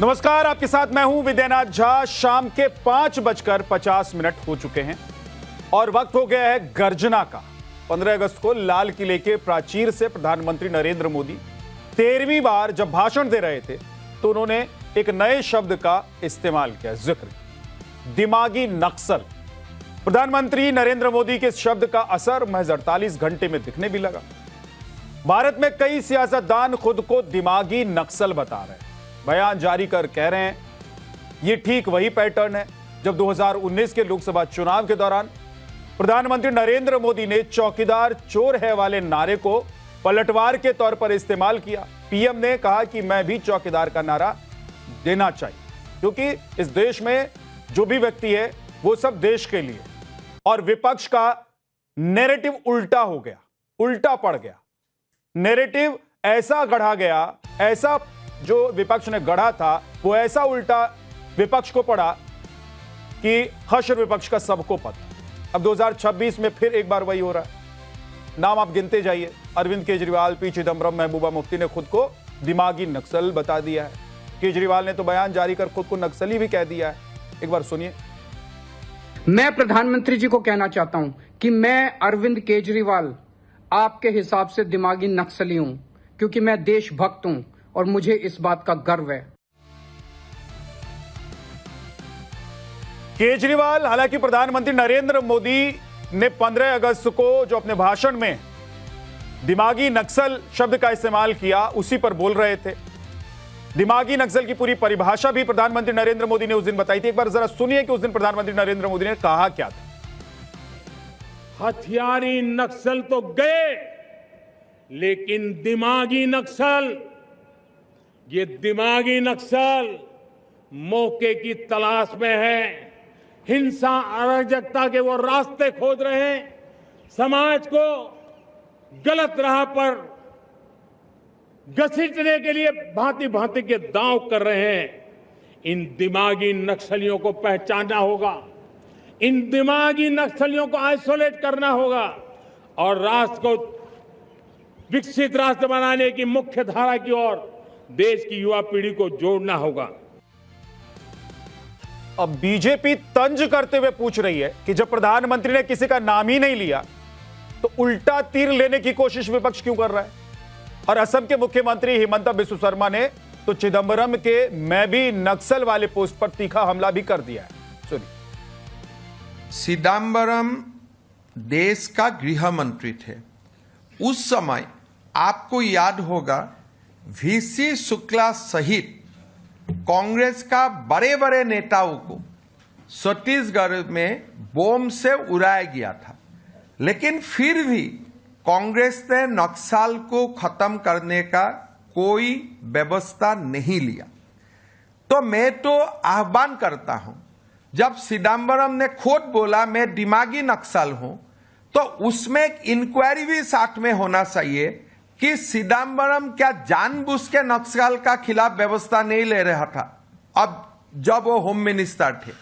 नमस्कार, आपके साथ मैं हूं विद्यानाथ झा। शाम के 5:50 हो चुके हैं और वक्त हो गया है गर्जना का। 15 अगस्त को लाल किले के प्राचीर से प्रधानमंत्री नरेंद्र मोदी 13वीं बार जब भाषण दे रहे थे तो उन्होंने एक नए शब्द का इस्तेमाल किया, जिक्र दिमागी नक्सल। प्रधानमंत्री नरेंद्र मोदी के इस शब्द का असर महज 48 घंटे में दिखने भी लगा। भारत में कई सियासतदान खुद को दिमागी नक्सल बता रहे हैं, बयान जारी कर कह रहे हैं ये ठीक वही पैटर्न है जब 2019 के लोकसभा चुनाव के दौरान प्रधानमंत्री नरेंद्र मोदी ने चौकीदार चोर है वाले नारे को पलटवार के तौर पर इस्तेमाल किया। पीएम ने कहा कि मैं भी चौकीदार का नारा देना चाहिए, क्योंकि इस देश में जो भी व्यक्ति है वो सब देश के लिए। और विपक्ष का नैरेटिव उल्टा हो गया, उल्टा पड़ गया। नैरेटिव ऐसा गढ़ा गया, ऐसा जो विपक्ष ने गढ़ा था वो ऐसा उल्टा विपक्ष को पड़ा कि हश्र विपक्ष का सबको पता। अब 2026 में फिर एक बार वही हो रहा है। नाम आप गिनते जाइए, अरविंद केजरीवाल, पी चिदम्बरम, महबूबा मुफ्ती ने खुद को दिमागी नक्सल बता दिया है। केजरीवाल ने तो बयान जारी कर खुद को नक्सली भी कह दिया है। एक बार सुनिए। मैं प्रधानमंत्री जी को कहना चाहता हूं कि मैं अरविंद केजरीवाल आपके हिसाब से दिमागी नक्सली हूं, क्योंकि मैं देशभक्त हूं और मुझे इस बात का गर्व है। केजरीवाल, हालांकि प्रधानमंत्री नरेंद्र मोदी ने 15 अगस्त को जो अपने भाषण में दिमागी नक्सल शब्द का इस्तेमाल किया उसी पर बोल रहे थे। दिमागी नक्सल की पूरी परिभाषा भी प्रधानमंत्री नरेंद्र मोदी ने उस दिन बताई थी। एक बार जरा सुनिए कि उस दिन प्रधानमंत्री नरेंद्र मोदी ने कहा क्या था। हथियारी नक्सल तो गए, लेकिन दिमागी नक्सल, ये दिमागी नक्सल मौके की तलाश में है। हिंसा, अराजकता के वो रास्ते खोज रहे हैं, समाज को गलत राह पर घसीटने के लिए भांति भांति के दांव कर रहे हैं। इन दिमागी नक्सलियों को पहचानना होगा, इन दिमागी नक्सलियों को आइसोलेट करना होगा और राष्ट्र को विकसित राष्ट्र बनाने की मुख्य धारा की ओर देश की युवा पीढ़ी को जोड़ना होगा। अब बीजेपी तंज करते हुए पूछ रही है कि जब प्रधानमंत्री ने किसी का नाम ही नहीं लिया तो उल्टा तीर लेने की कोशिश विपक्ष क्यों कर रहा है। और असम के मुख्यमंत्री हिमंता बिस्वा शर्मा ने तो चिदम्बरम के मैं भी नक्सल वाले पोस्ट पर तीखा हमला भी कर दिया है। सुनिए। चिदम्बरम देश का गृह मंत्री थे। उस समय आपको याद होगा वीसी शुक्ला सहित कांग्रेस का बड़े बड़े नेताओं को छत्तीसगढ़ में बम से उड़ाया गया था, लेकिन फिर भी कांग्रेस ने नक्सल को खत्म करने का कोई व्यवस्था नहीं लिया। तो मैं तो आह्वान करता हूं, जब चिदम्बरम ने खुद बोला मैं दिमागी नक्सल हूं, तो उसमें एक इंक्वायरी भी साथ में होना चाहिए कि चिदम्बरम क्या जानबूझ के नक्सल का खिलाफ व्यवस्था नहीं ले रहा था अब जब वो होम मिनिस्टर थे।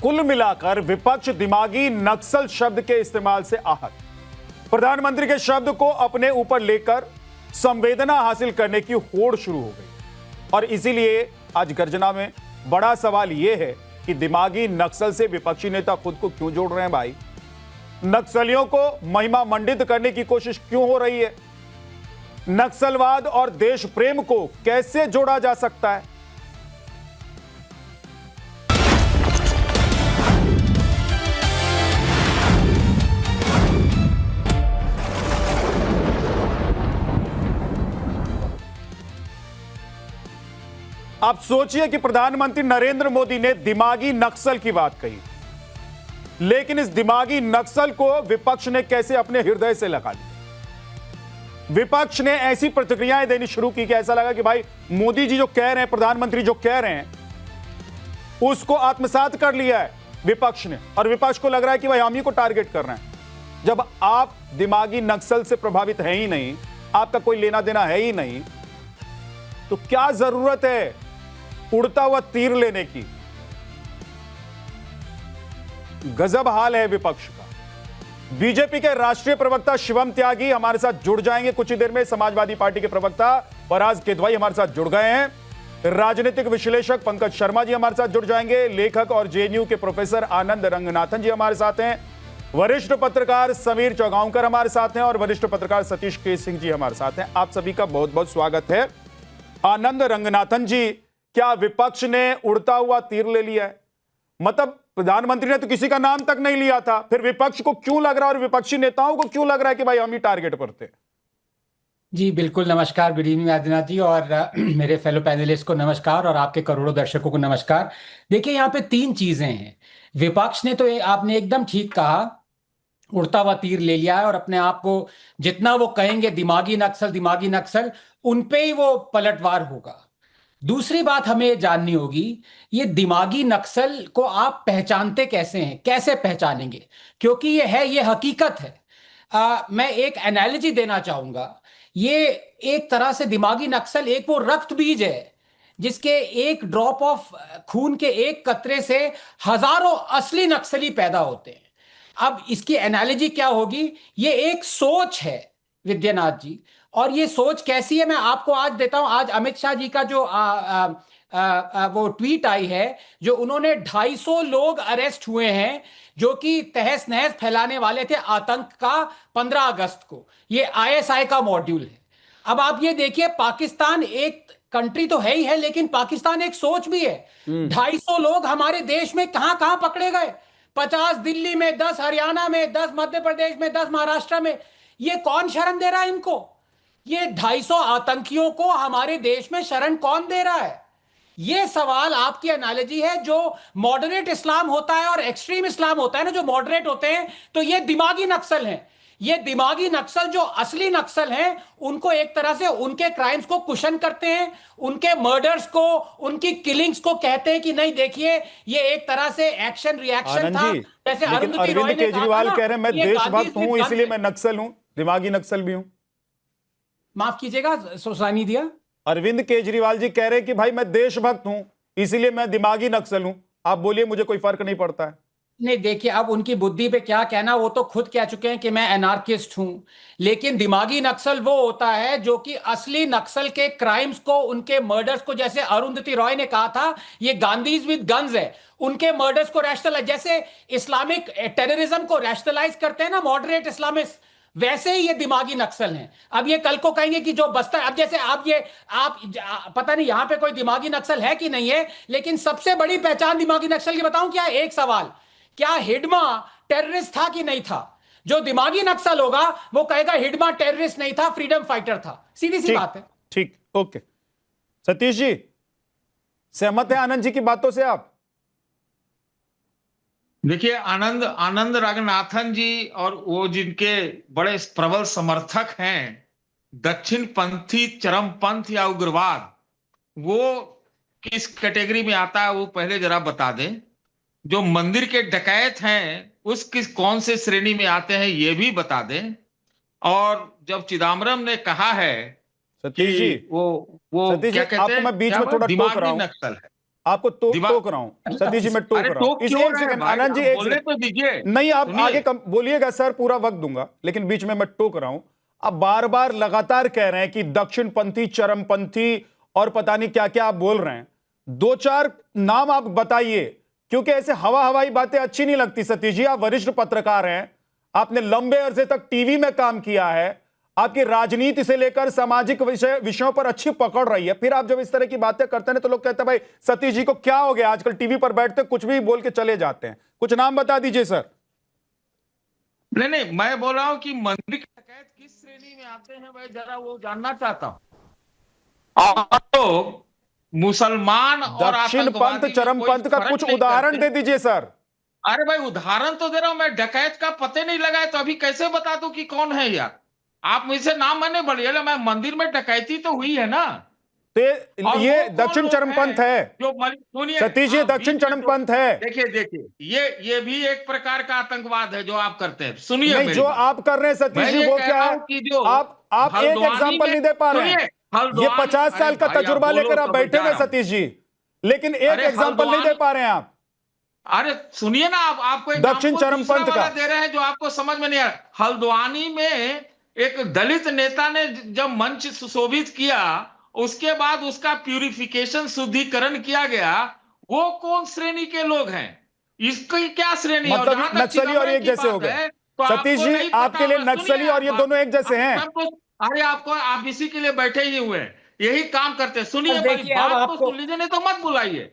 कुल मिलाकर विपक्ष दिमागी नक्सल शब्द के इस्तेमाल से आहत, प्रधानमंत्री के शब्द को अपने ऊपर लेकर संवेदना हासिल करने की होड़ शुरू हो गई। और इसीलिए आज गर्जना में बड़ा सवाल यह है कि दिमागी नक्सल से विपक्षी नेता खुद को क्यों जोड़ रहे हैं। भाई, नक्सलियों को महिमा मंडित करने की कोशिश क्यों हो रही है। नक्सलवाद और देश प्रेम को कैसे जोड़ा जा सकता है। आप सोचिए कि प्रधानमंत्री नरेंद्र मोदी ने दिमागी नक्सल की बात कही, लेकिन इस दिमागी नक्सल को विपक्ष ने कैसे अपने हृदय से लगा लिया। विपक्ष ने ऐसी प्रतिक्रियाएं देनी शुरू की कि ऐसा लगा कि भाई मोदी जी जो कह रहे हैं, प्रधानमंत्री जो कह रहे हैं उसको आत्मसात कर लिया है विपक्ष ने। और विपक्ष को लग रहा है कि भाई हम ही को टारगेट कर रहे हैं। जब आप दिमागी नक्सल से प्रभावित है ही नहीं, आपका कोई लेना देना है ही नहीं, तो क्या जरूरत है उड़ता हुआ तीर लेने की। गजब हाल है विपक्ष का। बीजेपी के राष्ट्रीय प्रवक्ता शिवम त्यागी हमारे साथ जुड़ जाएंगे कुछ ही देर में। समाजवादी पार्टी के प्रवक्ता फराज किदवई हमारे साथ जुड़ गए हैं। राजनीतिक विश्लेषक पंकज शर्मा जी हमारे साथ जुड़ जाएंगे। लेखक और जेएनयू के प्रोफेसर आनंद रंगनाथन जी हमारे साथ हैं। वरिष्ठ पत्रकार समीर चौगांवकर हमारे साथ हैं और वरिष्ठ पत्रकार सतीश के सिंह जी हमारे साथ हैं। आप सभी का बहुत बहुत स्वागत है। आनंद रंगनाथन जी, क्या विपक्ष ने उड़ता हुआ तीर ले लिया है? मतलब प्रधानमंत्री ने तो किसी का नाम तक नहीं लिया था, फिर विपक्ष को क्यों लग रहा है और विपक्षी नेताओं को क्यों लग रहा है कि भाई हम ही टारगेट पर थे? जी बिल्कुल, नमस्कार, गुड इवनिंग आदिनाथ जी, और मेरे फेलो पैनलिस्ट को नमस्कार और आपके करोड़ों दर्शकों को नमस्कार। देखिए, यहाँ पे तीन चीजें हैं। विपक्ष ने तो आपने एकदम ठीक कहा, उड़ता हुआ तीर ले लिया है और अपने आप को जितना वो कहेंगे दिमागी नक्सल उन पे ही वो पलटवार होगा। दूसरी बात हमें जाननी होगी, ये दिमागी नक्सल को आप पहचानते कैसे हैं, कैसे पहचानेंगे? क्योंकि ये हकीकत है। मैं एक एनालॉजी देना चाहूंगा। ये एक तरह से दिमागी नक्सल एक वो रक्त बीज है जिसके एक ड्रॉप ऑफ खून के एक कतरे से हजारों असली नक्सली पैदा होते हैं। अब इसकी एनालॉजी क्या होगी? ये एक सोच है विद्यानाथ जी, और ये सोच कैसी है मैं आपको आज देता हूं। आज अमित शाह जी का जो वो ट्वीट आई है, जो उन्होंने 250 लोग अरेस्ट हुए हैं जो कि तहस नहस फैलाने वाले थे आतंक का 15 अगस्त को। ये आईएसआई का मॉड्यूल है। अब आप ये देखिए, पाकिस्तान एक कंट्री तो है ही है, लेकिन पाकिस्तान एक सोच भी है। 250 लोग हमारे देश में कहां कहां पकड़े गए? 50 दिल्ली में, 10 हरियाणा में, 10 मध्य प्रदेश में, 10 महाराष्ट्र में। ये कौन शरण दे रहा है इनको? ये 250 आतंकियों को हमारे देश में शरण कौन दे रहा है? ये सवाल आपकी एनालॉजी है। जो मॉडरेट इस्लाम होता है और एक्सट्रीम इस्लाम होता है ना, जो मॉडरेट होते हैं, तो ये दिमागी नक्सल हैं। ये दिमागी नक्सल जो असली नक्सल हैं, उनको एक तरह से उनके क्राइम्स को कुशन करते हैं, उनके मर्डर्स को, उनकी किलिंग्स को कहते हैं कि नहीं देखिए ये एक तरह से एक्शन रिएक्शन था। जैसे अरुंधति रॉय ने केजरीवाल कह रहे हैं मैं देशभक्त हूं इसलिए मैं नक्सल हूं, दिमागी नक्सल भी हूं। माफ कीजिएगा, सोसानी दिया। अरविंद केजरीवाल जी कह रहे हैं कि भाई मैं देशभक्त हूं इसलिए मैं दिमागी नक्सल हूं। आप बोलिए, मुझे कोई फर्क नहीं पड़ता है। नहीं, देखिए, अब उनकी बुद्धि पे क्या कहना, वो तो खुद कह चुके हैं कि मैं एनार्किस्ट हूं। लेकिन दिमागी नक्सल वो होता है जो कि असली नक्सल के क्राइम्स को, उनके मर्डर्स को, जैसे अरुंधति रॉय ने कहा था, ये गांधीज विद गन्स है, उनके मर्डर्स को रैशनलाइज, जैसे इस्लामिक टेररिज्म को रैशनलाइज करते हैं ना मॉडरेट इस्लामिस्ट, वैसे ही ये दिमागी नक्सल हैं। अब ये कल को कहेंगे कि जो बस्तर, अब जैसे आप पता नहीं यहां पे कोई दिमागी नक्सल है कि नहीं है, लेकिन सबसे बड़ी पहचान दिमागी नक्सल की बताऊं क्या? एक सवाल, क्या हिडमा टेररिस्ट था कि नहीं था? जो दिमागी नक्सल होगा वो कहेगा हिडमा टेररिस्ट नहीं था, फ्रीडम फाइटर था। सीधी सी बात है। ठीक, ओके। सतीश जी, सहमत है आनंद जी की बातों से आप? देखिए, आनंद रंगनाथन जी और वो जिनके बड़े प्रबल समर्थक हैं दक्षिण पंथी, चरमपंथ या उग्रवाद, वो किस कैटेगरी में आता है वो पहले जरा बता दें। जो मंदिर के डकैत हैं उस कौन से श्रेणी में आते हैं ये भी बता दें। और जब चिदम्बरम ने कहा है सतीश जी, वो सतीश क्या जी, कहते आपको हैं, मैं बीच में थोड़ा टोक रहा हूं, नक्सल है, आपको टोक रहा हूं सतीश जी, मैं टोक रहा हूं। इसी एक सेकंड आनंद जी, एक सेकंड तो दीजिए। नहीं, आप आगे बोलिएगा सर, पूरा वक्त दूंगा, लेकिन बीच में मैं टोक रहा हूं। आप बार बार लगातार कह रहे हैं कि दक्षिणपंथी, चरमपंथी और पता नहीं क्या क्या आप बोल रहे हैं। 2-4 नाम आप बताइए, क्योंकि ऐसे हवाई बातें अच्छी नहीं लगती। सतीश जी, आप वरिष्ठ पत्रकार हैं, आपने लंबे अरसे तक टीवी में काम किया है, आपकी राजनीति से लेकर सामाजिक विषयों पर अच्छी पकड़ रही है, फिर आप जब इस तरह की बातें करते हैं तो लोग कहते हैं भाई सतीश जी को क्या हो गया, आजकल टीवी पर बैठते कुछ भी बोल के चले जाते हैं। कुछ नाम बता दीजिए सर। नहीं, मैं बोल रहा हूं कि मंदिर के डकैत किस श्रेणी में आते हैं, मैं जरा वो जानना चाहता हूं। और तो मुसलमान और दक्षिण पंथ, चरमपंथ का कुछ उदाहरण दे दीजिए सर। अरे भाई, उदाहरण तो दे रहा हूं मैं, डकैत का पते नहीं लगाए तो अभी कैसे बता दूं कि कौन है यार? आप मुझसे नाम मैंने बोलिए, मैं मंदिर में डकैती तो हुई है ना, तो ये दक्षिण चरमपंथ है जो सुनिए सतीश जी, दक्षिण चरमपंथ है। देखिए ये भी एक प्रकार का आतंकवाद है जो आप करते हैं। सुनिए, नहीं, जो आप कर रहे हैं सतीश जी वो क्या है? आप एक एग्जांपल नहीं दे पा रहे हैं। ये 50 साल का तजुर्बा लेकर आप बैठे हुए सतीश जी, लेकिन एक एग्जांपल नहीं दे पा रहे हैं आप। अरे सुनिए ना, आपको दक्षिण चरमपंथ का दे रहे हैं जो आपको समझ में नहीं आ रहा। हल्द्वानी में एक दलित नेता ने जब मंच सुशोभित किया उसके बाद उसका प्यूरिफिकेशन, शुद्धिकरण किया गया, वो कौन श्रेणी के लोग हैं? इसकी क्या श्रेणी है? और मतलब जहां तक नक्सली और चिदम्बरम एक की जैसे हो बात गए है, तो सतीश आपको जी, नहीं पता आपके लिए होगा। नक्सली सुनिए और ये आप, दोनों एक जैसे हैं? अरे आपको, आप इसी के लिए बैठे ही हुए हैं, यही काम करते हैं। सुनिए अब भाई, देखिए, अब बात को आपको सुन लीजिए, नहीं तो मत बुलाइए।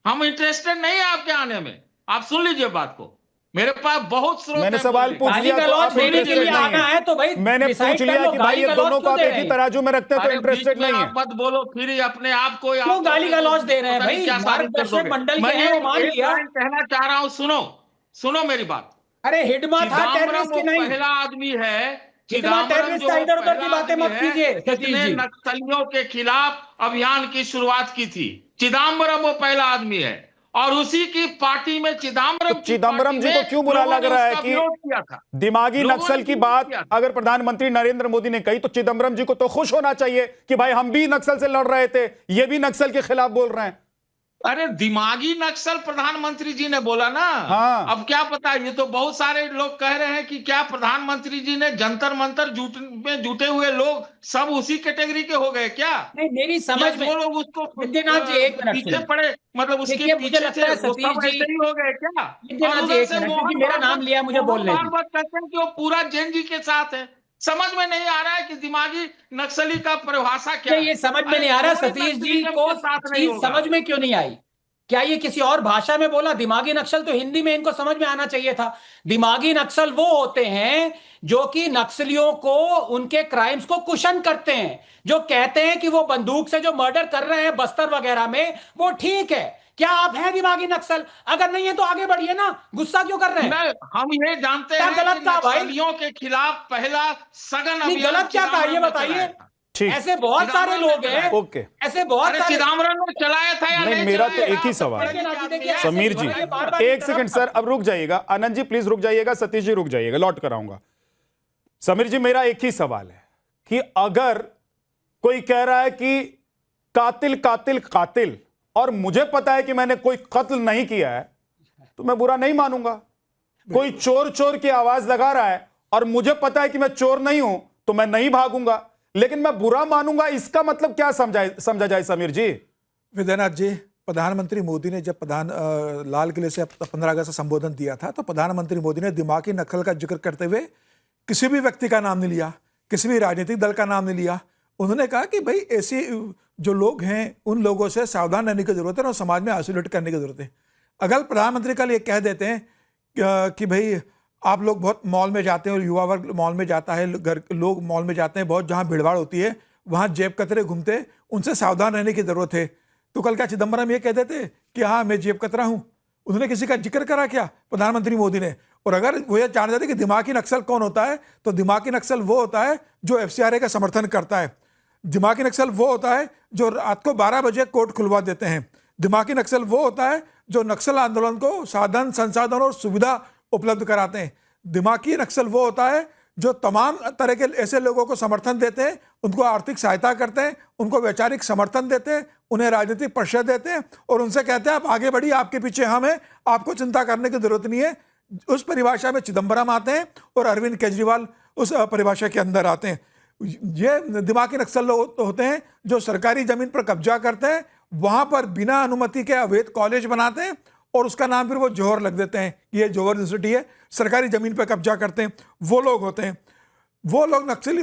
हम इंटरेस्टेड नहीं है आपके आने में। आप सुन लीजिए बात को, मेरे पास बहुत स्रोत मैंने है सवाल बोलने के। पूछ गाली लिया तो गलौज आप देने के इंटरेस्टेड लिए नहीं आना है तो भाई है। मैंने डिसाइड पूछ कर लिया लो, कि भाई गाली ये गलौज दोनों को क्यों आप दे एक रहे ही हैं? तराजू में रखते हैं तो अरे बीच इंटरेस्टेड में नहीं है। आप मत बोलो, फिर ही अपने आप को क्यों आप गाली गलौज दे रहे हैं पता नहीं भाई? क्या साबित कर मार्गदर्शक दोगे। मंडल मैं के हैं, वो मान एक लिया। लाइन कहना चाह रहा हूं, सुनो, सुनो मेरी बात। अरे हिडमा था चिदम्बरम टेररिस्ट वो की नहीं? पहला आदमी है, हिडमा चिदम्बरम टेररिस्ट जो था, वो इधर उधर पहला की बातें आदमी मत है कीजिए सतीश जिसने जी। नक्सलियों के खिलाफ अभियान की शुरुआत की थी। चिदम्बरम वो पहला आदमी है, और उसी की पार्टी में, तो चिदम्बरम की चिदम्बरम पार्टी जी को में क्यों बुरा लोगों लग ने रहा है उसका कि विरोध किया था। दिमागी लोगों नक्सल ने की विरोध बात किया था। अगर प्रधानमंत्री नरेंद्र मोदी ने कही तो चिदम्बरम जी को तो खुश होना चाहिए कि भाई हम भी नक्सल से लड़ रहे थे, ये भी नक्सल के खिलाफ बोल रहे हैं। अरे दिमागी नक्सल प्रधानमंत्री जी ने बोला ना। हाँ। अब क्या पता, ये तो बहुत सारे लोग कह रहे हैं कि क्या प्रधानमंत्री जी ने जंतर मंतर में जुटे हुए लोग सब उसी कैटेगरी के हो गए क्या? नहीं, मेरी या समझ में जो लोग उसको विद्यानाथ जी एक मिनट पीछे सुनिए। पड़े, मतलब उसके देखिए, मुझे पीछे लगता थे, है वो सतीश सब जी, ऐसे ही हो गए क्या? और विद्यानाथ जी उधर एक से मिनट, मोहन क्योंकि मेरा नाम लिया, मुझे बोलने दी। भागवत कहते हैं कि वो पूरा जैन जी के साथ है। समझ में नहीं आ रहा है कि दिमागी नक्सली का परिभाषा क्या नहीं, है। ये समझ में अरे नहीं आ रहा कोई सतीश जी नक्सलिज्म को। के साथ नहीं चीज होगा। समझ में क्यों नहीं आई? क्या ये किसी और भाषा में बोला? दिमागी नक्सल तो हिंदी में इनको समझ में आना चाहिए था। दिमागी नक्सल वो होते हैं जो कि नक्सलियों को, उनके क्राइम्स को कुशन करते हैं, जो कहते हैं कि वो बंदूक से जो मर्डर कर रहे हैं बस्तर वगैरह में, वो ठीक है। क्या आप हैं दिमागी नक्सल? अगर नहीं है तो आगे बढ़िए ना, गुस्सा क्यों कर रहे हैं? नहीं, हम ये जानते क्या हैं गलत कि कहा भाई? नक्सलियों के खिलाफ पहला सघन नहीं, अभियान गलत क्या कहा ये चिदम्बरम ने बताइए। चलाया था। ठीक। ऐसे बहुत सारे चिदम्बरम ने लोग हैं, चलाया। ओके। ऐसे बहुत अरे सारे। चिदम्बरम ने चलाया था या नहीं, नहीं मेरा तो चलाया? एक ही आप तो सवाल पढ़े है। लिखे आदमी हैं। समीर जी, बार-बार एक सेकंड सर, अब रुक जाइएगा। आनंद जी प्लीज रुक जाइएगा, सतीश जी रुक जाइएगा, लौट कर आऊंगा। समीर जी, मेरा एक ही सवाल है कि अगर कोई कह रहा है कि कातिल कातिल कातिल और मुझे पता है कि मैंने कोई कत्ल नहीं किया है, तो मैं बुरा नहीं मानूंगा। कोई चोर चोर की आवाज लगा रहा है और मुझे पता है कि मैं चोर नहीं हूं, तो मैं नहीं भागूंगा, लेकिन मैं बुरा मानूंगा। इसका मतलब क्या समझा जाए समीर जी? विद्यानाथ जी, प्रधानमंत्री मोदी ने जब लाल किले से 15 अगस्त का संबोधन दिया था, तो प्रधानमंत्री मोदी ने दिमागी नक्सल का जिक्र करते हुए किसी भी व्यक्ति का नाम नहीं लिया, किसी भी राजनीतिक दल का नाम नहीं लिया। उन्होंने कहा कि भाई ऐसे जो लोग हैं, उन लोगों से सावधान रहने की जरूरत है और समाज में आइसोलेट करने की जरूरत है। अगर प्रधानमंत्री कल ये कह देते हैं कि भाई आप लोग बहुत मॉल में जाते हैं और युवा वर्ग मॉल में जाता है, लोग मॉल में जाते हैं बहुत, जहां भीड़भाड़ होती है वहां जेब कतरे घूमते, उनसे सावधान रहने की जरूरत है, तो कल क्या चिदम्बरम ये कह देते कि हाँ मैं जेब कतरा हूं? उन्होंने किसी का जिक्र करा क्या प्रधानमंत्री मोदी ने? और अगर वो ये जान जाते कि दिमागी नक्सल कौन होता है, तो दिमागी नक्सल वो होता है जो FCRA का समर्थन करता है। दिमागी नक्सल वो होता है जो रात को 12 बजे कोर्ट खुलवा देते हैं। दिमागी नक्सल वो होता है जो नक्सल आंदोलन को साधन, संसाधन और सुविधा उपलब्ध कराते हैं। दिमागी नक्सल वो होता है जो तमाम तरह के ऐसे लोगों को समर्थन देते हैं, उनको आर्थिक सहायता करते हैं, उनको वैचारिक समर्थन देते हैं, उन्हें राजनीतिक परिचय देते हैं और उनसे कहते हैं आप आगे बढ़िए, आपके पीछे हम हैं, आपको चिंता करने की जरूरत नहीं है। उस परिभाषा में चिदम्बरम आते हैं और अरविंद केजरीवाल उस परिभाषा के अंदर आते हैं। ये दिमागी नक्सल लोग होते हैं जो सरकारी जमीन पर कब्जा करते हैं, वहां पर बिना अनुमति के अवैध कॉलेज बनाते हैं और उसका नाम फिर वो जौहर लग देते हैं, ये जौहर यूनिवर्सिटी है, सरकारी जमीन पर कब्जा करते हैं। वो लोग होते हैं, वो लोग नक्सली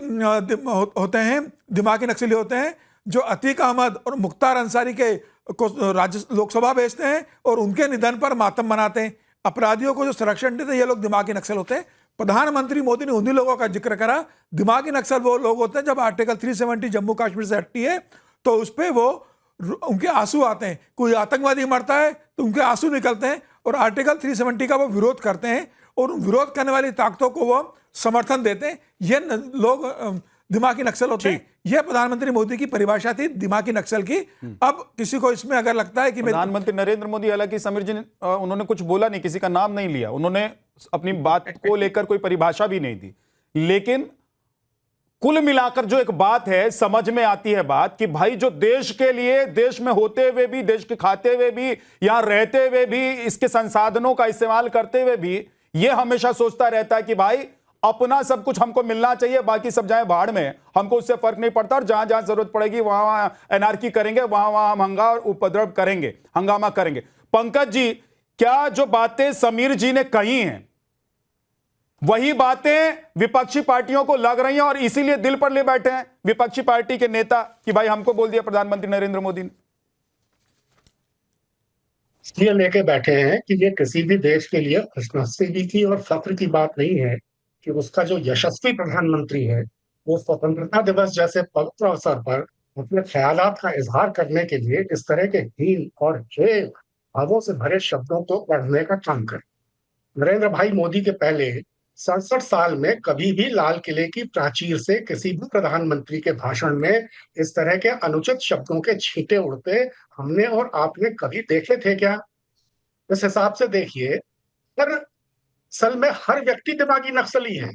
होते हैं, दिमागी नक्सली होते हैं जो अतीक अहमद और मुख्तार अंसारी के को राज्य लोकसभा भेजते हैं और उनके निधन पर मातम मनाते हैं। अपराधियों को जो संरक्षण देते हैं, ये लोग दिमागी नक्सल होते हैं। प्रधानमंत्री मोदी ने उन्हीं लोगों का जिक्र करा। दिमागी नक्सल वो लोग होते हैं जब आर्टिकल 370 जम्मू कश्मीर से हटती है तो उस पर वो उनके आंसू आते हैं। कोई आतंकवादी मरता है तो उनके आंसू निकलते हैं और आर्टिकल 370 का वो विरोध करते हैं और विरोध करने वाली ताकतों को वो समर्थन देते हैं। ये लोग दिमागी नक्सल होते हैं। यह प्रधानमंत्री मोदी की परिभाषा थी दिमागी नक्सल की। अब किसी को इसमें अगर लगता है कि प्रधानमंत्री नरेंद्र मोदी, हालांकि समीर जी उन्होंने कुछ बोला नहीं, किसी का नाम नहीं लिया, उन्होंने अपनी बात को लेकर कोई परिभाषा भी नहीं दी, लेकिन कुल मिलाकर जो एक बात है, समझ में आती है बात कि भाई जो देश के लिए, देश में होते हुए भी, देश के खाते हुए भी, यहां रहते हुए भी, इसके संसाधनों का इस्तेमाल करते हुए भी, यह हमेशा सोचता रहता है कि भाई अपना सब कुछ हमको मिलना चाहिए, बाकी सब जाए भाड़ में, हमको उससे फर्क नहीं पड़ता, और जहां जहां जरूरत पड़ेगी वहां वहां एनार्की करेंगे, वहां वहां हम हंगामा करेंगे। पंकज जी, क्या जो बातें समीर जी ने कही हैं वही बातें विपक्षी पार्टियों को लग रही हैं और इसीलिए दिल पर ले बैठे हैं विपक्षी पार्टी के नेता कि भाई हमको बोल दिया प्रधानमंत्री नरेंद्र मोदी ने? इसलिए लेके बैठे हैं कि ये किसी भी देश के लिए खुशनसीबी की और फख्र की बात नहीं है कि उसका जो यशस्वी प्रधानमंत्री है वो स्वतंत्रता दिवस जैसे पवित्र अवसर पर अपने ख्यालात का इजहार करने के लिए इस तरह के हीन और हे भावों से भरे शब्दों को पढ़ने का काम करे। नरेंद्र भाई मोदी के पहले 67 साल में कभी भी लाल किले की प्राचीर से किसी भी प्रधानमंत्री के भाषण में इस तरह के अनुचित शब्दों के छींटे उड़ते हमने और आपने कभी देखे थे क्या? इस हिसाब से देखिए, पर असल में हर व्यक्ति दिमागी नक्सली है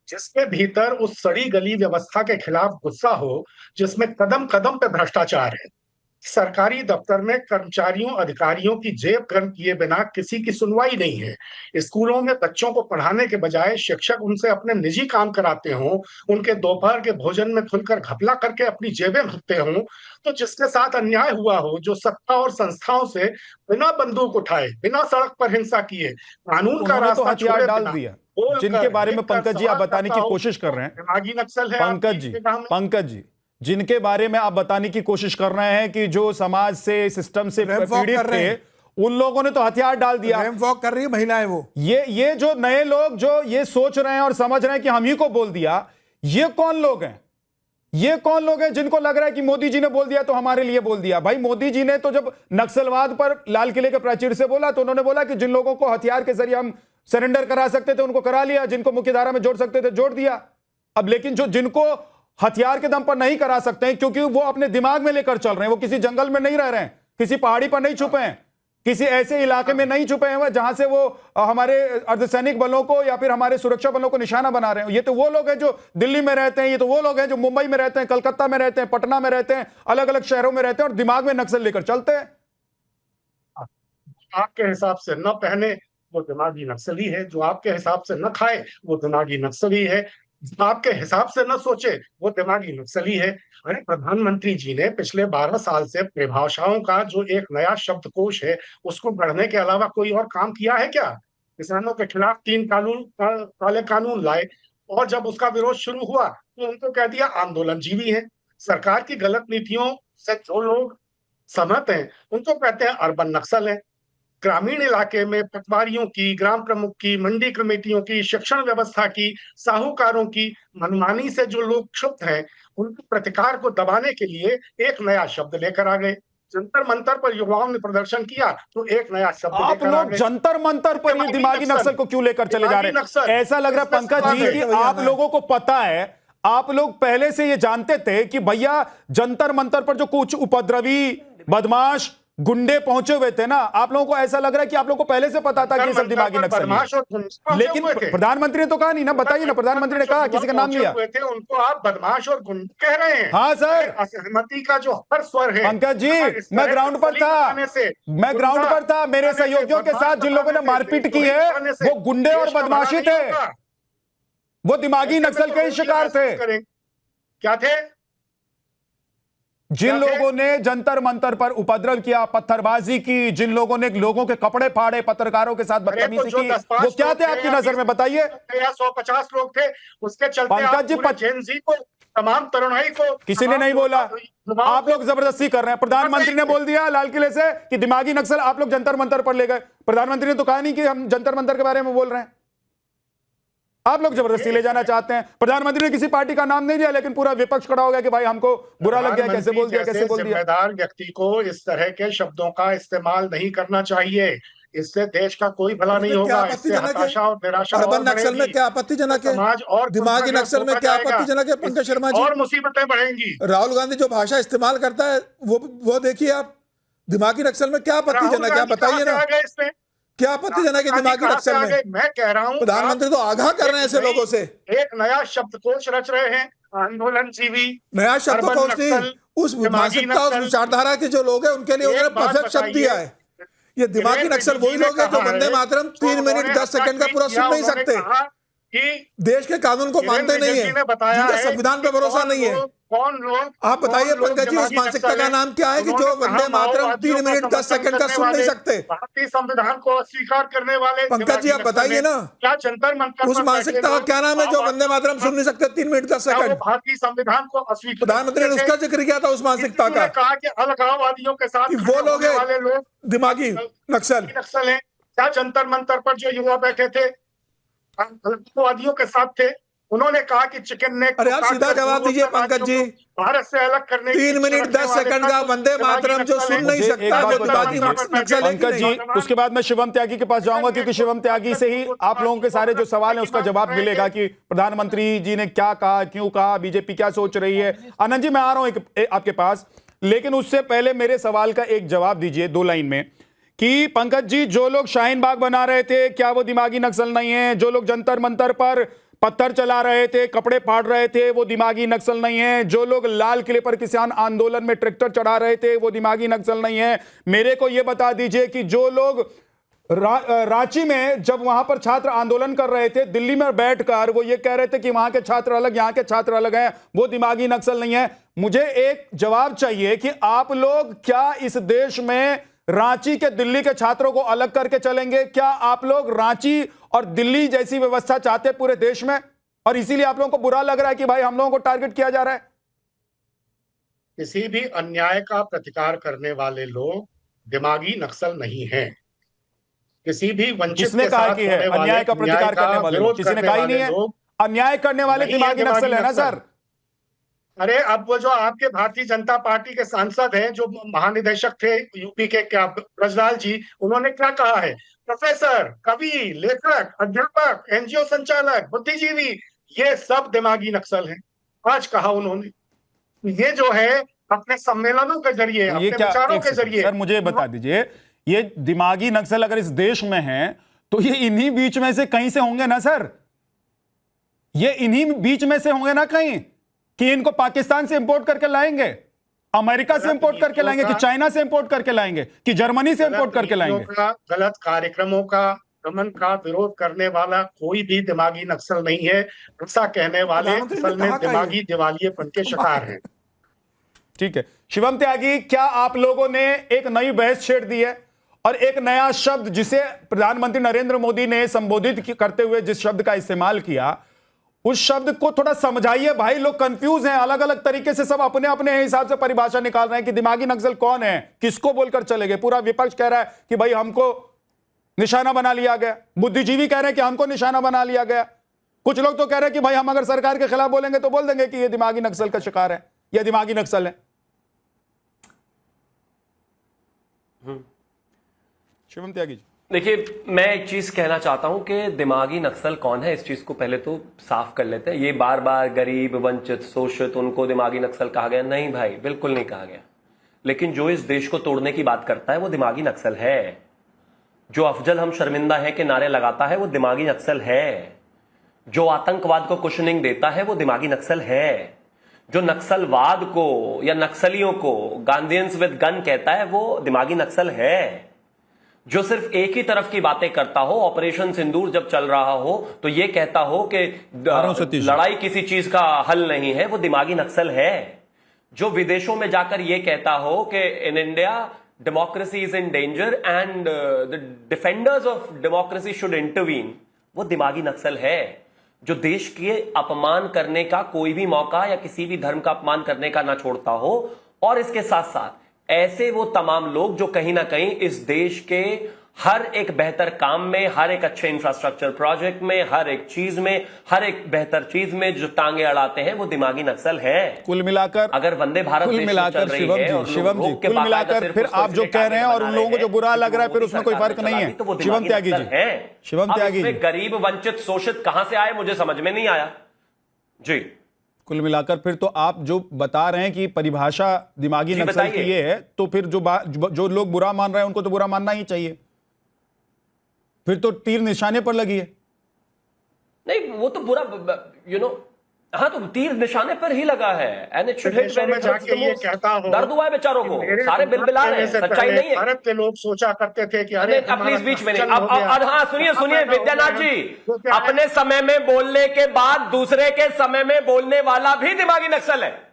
जिसके भीतर उस सड़ी गली व्यवस्था के खिलाफ गुस्सा हो जिसमें कदम कदम पे भ्रष्टाचार है। सरकारी दफ्तर में कर्मचारियों अधिकारियों की जेब गर्म किए बिना किसी की सुनवाई नहीं है। स्कूलों में बच्चों को पढ़ाने के बजाय शिक्षक उनसे अपने निजी काम कराते हों, उनके दोपहर के भोजन में खुलकर घपला करके अपनी जेबें भरते हों, तो जिसके साथ अन्याय हुआ हो, जो सत्ता और संस्थाओं से बिना बंदूक उठाए, बिना सड़क पर हिंसा किए कानून का उन्होंने तो रास्ता हथियार छोड़े डाल बिना दिया, बोलकर, जिनके बारे में लिखकर पंकज जी आप सवाल बताने करता की हो, कोशिश कर रहे हैं। दिमागी नक्सल है पंकज जी जिनके बारे में आप बताने की कोशिश कर रहे हैं कि जो समाज से, सिस्टम से रैंप वॉक पीड़ित कर रहे थे, हैं। उन लोगों ने तो हथियार डाल दिया। रैंप वॉक कर रही है महिलाएं वो। ये जो नए लोग जो ये सोच रहे हैं और समझ रहे हैं कि हम ही को बोल दिया, ये कौन लोग हैं? ये कौन लोग हैं जिनको लग रहा है कि मोदी जी ने बोल दिया तो हमारे लिए बोल दिया? भाई मोदी जी ने तो जब नक्सलवाद पर लाल किले के प्राचीर से बोला तो उन्होंने बोला कि जिन लोगों को हथियार के जरिए हम सरेंडर करा सकते थे उनको करा लिया, जिनको मुख्यधारा में जोड़ सकते थे जोड़ दिया। अब लेकिन जिनको हथियार के दम पर नहीं करा सकते हैं क्योंकि वो अपने दिमाग में लेकर चल रहे हैं, वो किसी जंगल में नहीं रह रहे हैं, किसी पहाड़ी पर नहीं छुपे हैं, किसी ऐसे इलाके में नहीं छुपे हैं जहां से वो हमारे अर्धसैनिक बलों को या फिर हमारे सुरक्षा बलों को निशाना बना रहे हैं। ये तो वो लोग हैं जो दिल्ली में रहते हैं, ये तो वो लोग हैं जो मुंबई में रहते हैं, कलकत्ता में रहते हैं, पटना में रहते हैं, अलग अलग शहरों में रहते हैं और दिमाग में नक्सल लेकर चलते हैं। आपके हिसाब से न पहने वो दिमागी नक्सली है, जो आपके हिसाब से न खाए वो दिमागी नक्सली है, जो आपके हिसाब से न सोचे वो दिमागी नक्सली है। अरे प्रधानमंत्री जी ने पिछले 12 साल से परिभाषाओं का जो एक नया शब्दकोश है उसको गढ़ने के अलावा कोई और काम किया है क्या? किसानों के खिलाफ 3 काले कानून लाए और जब उसका विरोध शुरू हुआ तो उनको कह दिया आंदोलनजीवी हैं। सरकार की गलत नीतियों से जो लोग सहमत हैं उनको कहते हैं अर्बन नक्सल है। ग्रामीण इलाके में पटवारियों की, ग्राम प्रमुख की, मंडी कमेटियों की, शिक्षण व्यवस्था की, साहूकारों की मनमानी से जो लोग क्षुब्ध हैं उनके प्रतिकार को दबाने के लिए एक नया शब्द लेकर आ गए। जंतर मंतर पर युवाओं ने प्रदर्शन किया तो एक नया शब्द आप लोग जंतर मंतर पर ये दिमागी नक्सल को क्यों लेकर चले जा रहे हैं? ऐसा लग रहा है पंकज जी कि आप लोगों को पता है, आप लोग पहले से ये जानते थे कि भैया जंतर मंतर पर जो कुछ उपद्रवी बदमाश गुंडे पहुंचे हुए थे ना, आप लोगों को ऐसा लग रहा है कि आप लोगों को पहले से पता था कि ये सब दिमागी नक्सली है। लेकिन प्रधानमंत्री ने तो कहा नहीं ना, बताइए ना, प्रधानमंत्री ने कहा, किसी का नाम लिया? उनको आप बदमाश और गुंडे कह रहे हैं। हाँ सर, असहमति का जो हर स्वर है। पंकज जी मैं ग्राउंड पर था, मेरे सहयोगियों के साथ जिन लोगों ने मारपीट की है वो गुंडे और बदमाशी थे, वो दिमागी नक्सल के शिकार थे। क्या थे? जिन लोगों ने जंतर मंतर पर उपद्रव किया, पत्थरबाजी की, जिन लोगों ने लोगों के कपड़े फाड़े, पत्रकारों के साथ बदतमीजी की, वो क्या थे आपकी नजर में? बताइए। 150 लोग थे, उसके चलते पंकज जी जेनजी को, तमाम तरुणाई को किसी ने नहीं बोला, आप लोग जबरदस्ती कर रहे हैं। प्रधानमंत्री ने बोल दिया लाल किले से कि दिमागी नक्सल, आप लोग जंतर मंतर पर ले गए। प्रधानमंत्री ने तो कहा नहीं कि हम जंतर मंतर के बारे में बोल रहे हैं, आप लोग जबरदस्ती ले जाना चाहते हैं। प्रधानमंत्री ने किसी पार्टी का नाम नहीं लिया लेकिन पूरा विपक्ष खड़ा हो गया कि भाई हमको बुरा लग गया, कैसे बोल दिया, कैसे बोल दिया। जिम्मेदार व्यक्ति को इस तरह के शब्दों का इस्तेमाल नहीं करना चाहिए, इससे देश का कोई भला नहीं होगा, इससे हताशा और निराशा। अर्बन नक्सल में क्या आपत्तिजनक है? समाज और दिमागी नक्सल में क्या आपत्तिजनक है पंकज शर्मा जी? और मुसीबतें बढ़ेंगी। राहुल गांधी जो भाषा इस्तेमाल करता है वो देखिए आप, दिमागी नक्सल में क्या आपत्तिजनक है? बताइए ना, क्या आपत्तिजनक है दिमागी नक्सल में? मैं कह रहा हूँ प्रधानमंत्री तो आगाह कर रहे हैं ऐसे लोगों से। एक नया शब्दकोश रच रहे हैं, आंदोलनजीवी। नया शब्दकोश नहीं, उस मानसिकता और विचारधारा के जो लोग हैं उनके लिए उन्होंने परफेक्ट शब्द दिया है। ये दिमागी नक्सल वही लोग हैं जो वंदे मातरम 3 मिनट 10 सेकंड का पूरा सुन नहीं सकते। कि देश के कानून को मानते नहीं है, ने बताया जिनका है संविधान पे कि भरोसा नहीं है। कौन लोग आप बताइए कौन लोग पंकज जी, उस दिमागी मानसिकता नक्सल का हैं? नाम क्या है कि जो उन्होंने वंदे कहा मातरम माओवादियों 3 मिनट 10 सेकंड का समर्थन सुन नहीं करने सकते। वाले, भारतीय संविधान को अस्वीकार करने वाले पंकज जी, दिमागी आप नक्सल बताइए हैं। ना, क्या जंतर मंतर उस पर मानसिकता बैठे का लोग क्या नाम है जो वंदे मातरम सुन नहीं सकते 3 मिनट 10 क्या वो सेकंड? भारतीय संविधान को अस्वीकार प्रधानमंत्री ने करते थे? उसका जिक्र किया था, उस मानसिकता किसी का, ने कहा कि अलगाववादियों के साथ कि वो खड़े लोग होने हैं वाले लोग दिमागी नक्सल। नक्सल हैं। क्या जंतर मंतर पर जो युवा बैठे थे अलगाववादियों के साथ थे? उन्होंने कहा कि चिकन नेक अरे आप सीधा जवाब दीजिए पंकज जी। भारत से अलग करने की 3 मिनट 10 सेकंड का वंदे मातरम जो सुन नहीं मुझे एक सकता, बात जो बता दिमागी दीजिए नक्सल है कि पंकज जी, नहीं? उसके बाद मैं शिवम त्यागी के पास जाऊंगा, क्योंकि शिवम त्यागी से ही आप लोगों के सारे जो सवाल हैं उसका जवाब मिलेगा कि प्रधानमंत्री जी ने क्या कहा, क्यों कहा, बीजेपी क्या सोच रही है। आनंद जी, मैं आ रहा हूं आपके पास, लेकिन उससे पहले मेरे सवाल का एक जवाब दीजिए 2 लाइन में कि पंकज जी, जो लोग शाहीन बाग बना रहे थे, क्या वो दिमागी नक्सल नहीं है? जो लोग जंतर मंतर पर पत्थर चला रहे थे, कपड़े फाड़ रहे थे, वो दिमागी नक्सल नहीं है? जो लोग लाल किले पर किसान आंदोलन में ट्रैक्टर चढ़ा रहे थे, वो दिमागी नक्सल नहीं है? मेरे को यह बता दीजिए कि जो लोग रांची में जब वहां पर छात्र आंदोलन कर रहे थे, दिल्ली में बैठकर वो ये कह रहे थे कि वहां के छात्र अलग, यहां के छात्र अलग हैं, वो दिमागी नक्सल नहीं है? मुझे एक जवाब चाहिए कि आप लोग क्या इस देश में रांची के दिल्ली के छात्रों को अलग करके चलेंगे? क्या आप लोग रांची और दिल्ली जैसी व्यवस्था चाहते हैं पूरे देश में, और इसीलिए आप लोगों को बुरा लग रहा है कि भाई हम लोगों को टारगेट किया जा रहा है? किसी भी अन्याय का प्रतिकार करने वाले लोग दिमागी नक्सल नहीं हैं। किसी भी वंचित किसने के कहा साथ कि है होने वाले अन्याय का प्रतिकार करने वाले लोग? विरोध किसी ने करने कहा ही वाले नहीं है। लोग अन्याय करने वाले नहीं है दिमागी नक्सल है ना नक्सल। सर? अरे अब वो जो आपके भारतीय जनता पार्टी के सांसद हैं, जो महानिदेशक थे यूपी के, क्या ब्रजलाल जी, उन्होंने क्या कहा है? प्रोफेसर, कवि, लेखक, अध्यापक, एनजीओ संचालक, बुद्धिजीवी, ये सब दिमागी नक्सल हैं, आज कहा उन्होंने। ये जो है अपने सम्मेलनों के जरिए, तो अपने ये क्या, विचारों एक के सेकंड, जरिए सर मुझे बता दीजिए, ये दिमागी नक्सल अगर इस देश में हैं तो ये इन्हीं बीच में से कहीं से होंगे ना सर? ये इन्हीं बीच में से होंगे ना कहीं, कि इनको पाकिस्तान से इंपोर्ट करके लाएंगे, अमेरिका से इंपोर्ट करके लाएंगे, कि चाइना से इंपोर्ट करके लाएंगे, कि जर्मनी से इंपोर्ट करके लाएंगे? गलत कार्यक्रमों का, दमन का विरोध करने वाला कोई भी दिमागी नक्सल नहीं है। ऐसा कहने वाले प्रधानमंत्री ने असल में कहा क्या दिमागी दिवालियेपन के शिकार हैं। ठीक है शिवम त्यागी, क्या आप लोगों ने एक नई बहस छेड़ दी है और एक नया शब्द जिसे प्रधानमंत्री नरेंद्र मोदी ने संबोधित करते हुए जिस शब्द का इस्तेमाल किया, उस शब्द को थोड़ा समझाइए भाई, लोग कंफ्यूज हैं, अलग अलग तरीके से सब अपने अपने हिसाब से परिभाषा निकाल रहे हैं कि दिमागी नक्सल कौन है, किसको बोलकर चले गए। पूरा विपक्ष कह रहा है कि भाई हमको निशाना बना लिया गया, बुद्धिजीवी कह रहे हैं कि हमको निशाना बना लिया गया, कुछ लोग तो कह रहे हैं कि भाई हम अगर सरकार के खिलाफ बोलेंगे तो बोल देंगे कि ये दिमागी नक्सल का शिकार है या दिमागी नक्सल है। शिवम त्यागी जी, देखिए, मैं एक चीज कहना चाहता हूं कि दिमागी नक्सल कौन है, इस चीज को पहले तो साफ कर लेते हैं। ये बार बार गरीब, वंचित, शोषित, उनको दिमागी नक्सल कहा गया, नहीं भाई, बिल्कुल नहीं कहा गया। लेकिन जो इस देश को तोड़ने की बात करता है वो दिमागी नक्सल है। जो अफजल हम शर्मिंदा है के नारे लगाता है वो दिमागी नक्सल है। जो आतंकवाद को कुशनिंग देता है वो दिमागी नक्सल है। जो नक्सलवाद को या नक्सलियों को गांधीयंस विद गन कहता है वो दिमागी नक्सल है। जो सिर्फ एक ही तरफ की बातें करता हो, ऑपरेशन सिंदूर जब चल रहा हो तो ये कहता हो कि लड़ाई किसी चीज का हल नहीं है, वो दिमागी नक्सल है। जो विदेशों में जाकर ये कहता हो कि in India democracy is in danger and the defenders of democracy should intervene, वो दिमागी नक्सल है। जो देश के अपमान करने का कोई भी मौका या किसी भी धर्म का अपमान करने का ना छोड़ता हो, और इसके साथ साथ ऐसे वो तमाम लोग जो कहीं ना कहीं इस देश के हर एक बेहतर काम में, हर एक अच्छे इंफ्रास्ट्रक्चर प्रोजेक्ट में, हर एक चीज में, हर एक बेहतर चीज में जो टांगे अड़ाते हैं वो दिमागी नक्सल है। कुल मिलाकर अगर वंदे भारत कुल मिलाकर शिवम जी कुल मिलाकर फिर आप जो कह रहे हैं और उन लोगों को जो बुरा लग रहा है फिर उसमें कोई फर्क नहीं है। शिवम त्यागी जी, शिवम त्यागी जी, गरीब, वंचित, शोषित कहां से आए मुझे समझ में नहीं आया जी। कुल मिलाकर फिर तो आप जो बता रहे हैं कि परिभाषा दिमागी नक्सल की ये है, तो फिर जो लोग बुरा मान रहे हैं उनको तो बुरा मानना ही चाहिए, फिर तो तीर निशाने पर लगी है। नहीं, वो तो बुरा, हाँ, तो तीर निशाने पर ही लगा है। एंड इट शुड हिट विदेशों वेयर में इट हर्ट्स जाके द ये मोस्ट। कहता हो दर्द हुआ है बेचारों कि को, मेरे सारे बिलबिला रहे हैं, से सच्चाई पहले नहीं है। भारत के लोग सोचा करते थे कि अरे अब प्लीज बीच में नहीं। नक्सल हो गया, अब हाँ, सुनिए सुनिए पैदा हो विद्यानाथ गया। जी, तो क्या है? अपने समय में बोलने के बाद दूसरे के समय में बोलने वाला भी दिमागी नक्सल है।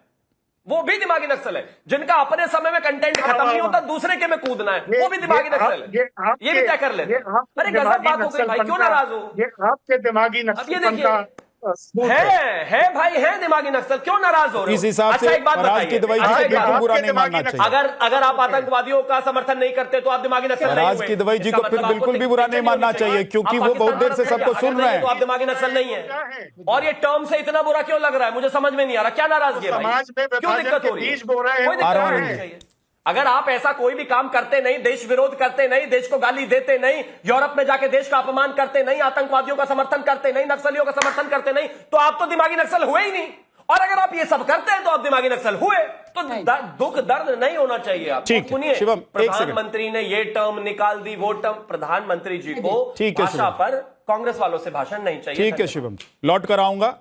वो भी दिमागी नक्सल है। जिनका अपने समय में कंटेंट खत्म नहीं होता, दूसरे के में कूदना है, वो भी दिमागी नक्सल है। ये भी तय कर लेते। अरे गजब बात हो गई भाई, क्यों नाराज हो? ये आपके दिमागी अब ये नक्सलपन देखिए, का सबूत है। है भाई, है दिमागी नक्सल, क्यों नाराज हो रहे हो? इस हिसाब अच्छा, से एक बात फराज की दवाई जी बताइए। को अच्छा, एक बात- बिल्कुल बुरा आपके नहीं मानना दिमागी चाहिए। अगर आप आतंकवादियों का समर्थन नहीं करते तो आप दिमागी नक्सल नहीं फराज हुए। की दवाई जी इसका को फिर मतलब आपको बिल्कुल भी बुरा नहीं मानना चाहिए, क्योंकि वो बहुत देर से सबको सुन रहे तो आप हैं। दिमागी नक्सल नहीं क्या है। है? और ये टर्म से इतना बुरा क्यों लग रहा है, मुझे समझ में नहीं आ रहा। क्या नाराजगी है भाई? समाज में क्यों विभाजन दिक्कत के हो रही है? बीज बो रहे हैं, कोई वो दिक्कत आ रहा नहीं हूं। होनी चाहिए। अगर आप ऐसा कोई भी काम करते नहीं, देश विरोध करते नहीं, देश को गाली देते नहीं, यूरोप में जाके देश का अपमान करते नहीं, आतंकवादियों का समर्थन करते नहीं, नक्सलियों का समर्थन करते नहीं, तो आप तो दिमागी नक्सल हुए ही नहीं। और अगर आप ये सब करते हैं तो आप दिमागी नक्सल हुए। तो दुख दर्द नहीं होना चाहिए आपको। ठीक है, सुनिए, शिवम, एक सेकंड। प्रधानमंत्री ने ये टर्म निकाल दी, वो टर्म। प्रधानमंत्री जी को ठीक है, भाषा शिवम। पर कांग्रेस वालों से भाषण नहीं चाहिए। ठीक है शिवम, लौट कर आऊंगा।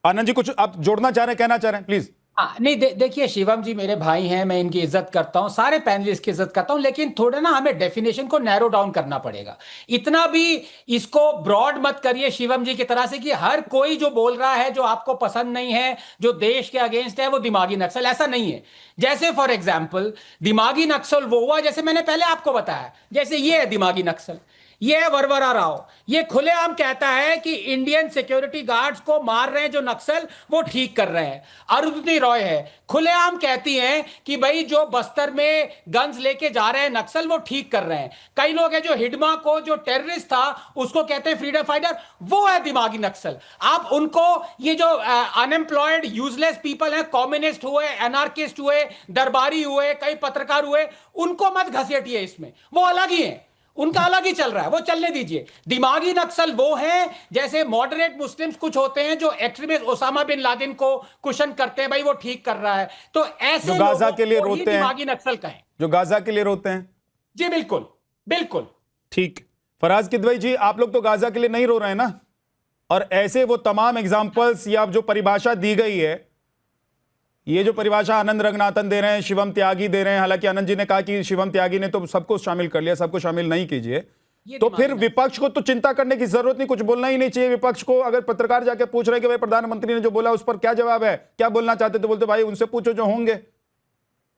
आनंद जी कुछ आप जोड़ना चाह रहे हैं, कहना चाह रहे हैं, प्लीज। हाँ, नहीं देखिए शिवम जी मेरे भाई हैं, मैं इनकी इज्जत करता हूं, सारे पैनलिस्ट की इज्जत करता हूं, लेकिन थोड़ा ना हमें डेफिनेशन को नैरो डाउन करना पड़ेगा। इतना भी इसको ब्रॉड मत करिए शिवम जी की तरह से कि हर कोई जो बोल रहा है, जो आपको पसंद नहीं है, जो देश के अगेंस्ट है, वो दिमागी नक्सल। ऐसा नहीं है। जैसे फॉर एग्जाम्पल दिमागी नक्सल वो हुआ, जैसे मैंने पहले आपको बताया, जैसे ये है दिमागी नक्सल, ये है वरवरा राव। ये खुलेआम कहता है कि इंडियन सिक्योरिटी गार्ड्स को मार रहे हैं जो नक्सल, वो ठीक कर रहे हैं। अरुंधति रॉय है, खुलेआम कहती हैं कि भाई जो बस्तर में गन्स लेके जा रहे हैं नक्सल, वो ठीक कर रहे हैं। कई लोग हैं जो हिडमा को, जो टेररिस्ट था, उसको कहते हैं फ्रीडम फाइटर, वो है दिमागी नक्सल। आप उनको, ये जो अनएम्प्लॉयड यूजलेस पीपल हैं, कम्युनिस्ट हुए, एनार्किस्ट हुए, दरबारी हुए, कई पत्रकार हुए, उनको मत घसीटिए इसमें, वो अलग ही है, उनका अलग ही चल रहा है, वो चलने दीजिए। दिमागी नक्सल वो हैं जैसे मॉडरेट मुस्लिम्स कुछ होते हैं जो एक्सट्रीमिस्ट ओसामा बिन लादेन को कुशन करते हैं, भाई वो ठीक कर रहा है, तो ऐसे जो गाजा लोगों के लिए को ही रोते हैं, दिमागी नक्सल कहें। जो गाजा के लिए रोते हैं। जी बिल्कुल बिल्कुल ठीक। फराज किदवई जी, आप लोग तो गाजा के लिए नहीं रो रहे हैं ना? और ऐसे वो तमाम एग्जाम्पल्स या जो परिभाषा दी गई है, ये जो परिभाषा आनंद रंगनाथन दे रहे हैं, शिवम त्यागी दे रहे हैं, हालांकि आनंद जी ने कहा कि शिवम त्यागी ने तो सबको शामिल कर लिया, सबको शामिल नहीं कीजिए, तो फिर विपक्ष को तो चिंता करने की जरूरत नहीं, कुछ बोलना ही नहीं चाहिए विपक्ष को। अगर पत्रकार जाके पूछ रहे हैं कि भाई प्रधानमंत्री ने जो बोला उस पर क्या जवाब है, क्या बोलना चाहते, तो बोलते भाई उनसे पूछो जो होंगे,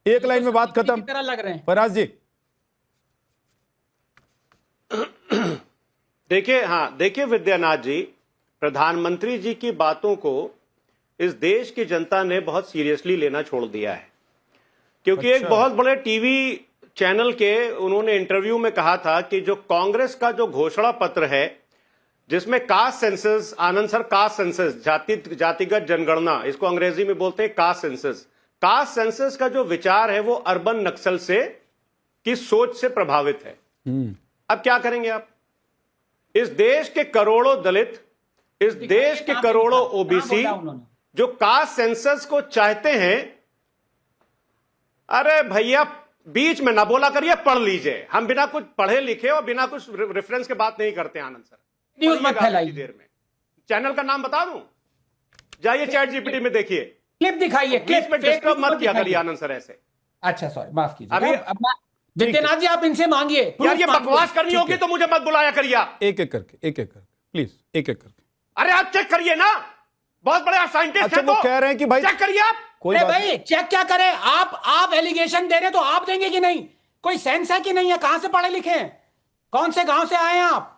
एक लाइन में बात खत्म। तरह लग रहे हैं। फराज जी देखिए विद्यानाथ जी, प्रधानमंत्री जी की बातों को इस देश की जनता ने बहुत सीरियसली लेना छोड़ दिया है, क्योंकि एक बहुत बड़े टीवी चैनल के उन्होंने इंटरव्यू में कहा था कि जो कांग्रेस का जो घोषणा पत्र है, जिसमें कास्ट सेंसस, आनंद सर, कास्ट सेंसस, जातिगत जनगणना, इसको अंग्रेजी में बोलते हैं कास्ट सेंसस। कास्ट सेंसस का जो विचार है वो अर्बन नक्सल से की सोच से प्रभावित है। अब क्या करेंगे आप? इस देश के करोड़ों दलित, इस देश के करोड़ों ओबीसी जो कास्ट सेंसस को चाहते हैं, अरे भैया बीच में ना बोला करिए, पढ़ लीजिए। हम बिना कुछ पढ़े लिखे और बिना कुछ रेफरेंस के बात नहीं करते आनंद सर। न्यूज मत फैलाइए। देर में चैनल का नाम बता दूं, जाइए चैट जीपीटी में देखिए, क्लिप दिखाइए, बीच में डिस्टर्ब मत किया करिए आनंद सर ऐसे। अच्छा सॉरी, माफ कीजिए। अभी विद्यानाथ जी आप इनसे मांगिए, यार ये बकवास करनी होगी तो मुझे मत बुलाया करिए आप। एक एक करके प्लीज, एक एक करके। अरे आप चेक करिए ना, बहुत बड़े साइंटिस्ट अच्छा हैं, वो तो कह रहे हैं कि भाई चेक करिए आप। कोई अरे बात भाई चेक क्या करें, आप एलिगेशन दे रहे तो आप देंगे कि नहीं? कोई सेंस है कि नहीं है? कहां से पढ़े लिखे हैं? कौन से गांव से आए हैं आप?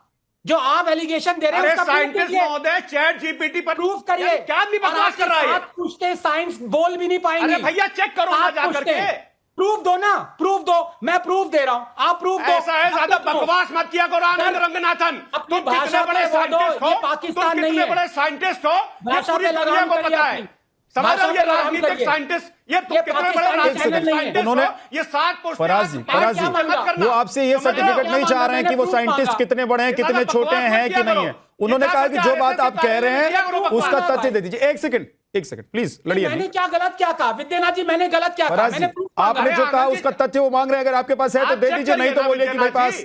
जो आप एलिगेशन दे रहे हैं अरे उसका प्रूफ साइंटिस्ट कीजिए, महोदय, चैट जीपीटी पर प्रूफ करिए। क्या आदमी बकवास कर रहा है? आप पूछते साइंस बोल भी नहीं पाएंगे। अरे भैया चेक करो ना जा करके। प्रूफ दो ना, प्रूफ दो। मैं प्रूफ दे रहा हूं, आप प्रूफ दो। ऐसा है, ज्यादा बकवास मत किया करो आनंद रंगनाथन। अपनी तुम कितने भाषा बड़े पे वो दो, साइंटिस्ट हो, ये पाकिस्तान तुम नहीं कितने है। बड़े साइंटिस्ट हो, ये भाषा पूरी पे दुनिया लगाम को करिए पता है। अपनी। समझ भाषा लो, पे ये लगाम राजनीतिक करिए। साइंटिस्ट, ये तुम ये कितने बड़े पाकिस्तानी राजनीतिक चैनल नहीं है। साइंटिस्ट उन्होंने- हो, ये 7 पोस्ट फराज जी, वो आपसे ये सर्टिफिकेट नहीं चाह रहे हैं कि वो साइंटिस्ट कितने बड़े हैं, कितने छोटे हैं कि नहीं है। उन्होंने कहा कि जो बात आप कह रहे हैं उसका तथ्य दे दीजिए। एक सेकंड प्लीज, लड़िए मैंने नहीं। क्या गलत क्या कहा विद्यानाथ जी? मैंने गलत क्या कहा? फराज जी, मैंने proof मांगा। आपने जो कहा उसका तथ्य वो मांग रहे हैं, अगर आपके पास है तो दे दीजिए, नहीं तो बोलिए कि मेरे पास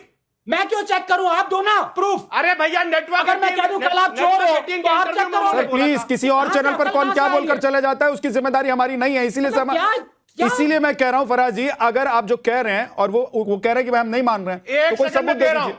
मैं क्यों चेक करूं? आप दो ना प्रूफ। अरे भैया नेटवर्क, अगर मैं कह दूं कल आप चोर हो तो आप चेक करो। सर प्लीज, किसी और चैनल पर कौन क्या बोलकर चला जाता है उसकी जिम्मेदारी हमारी नहीं है, इसीलिए मैं कह रहा हूं फराज जी, अगर आप जो कह रहे हैं और वो कह रहे हैं कि भाई हम नहीं मान रहे हैं, तो कोई सबूत दे दीजिए।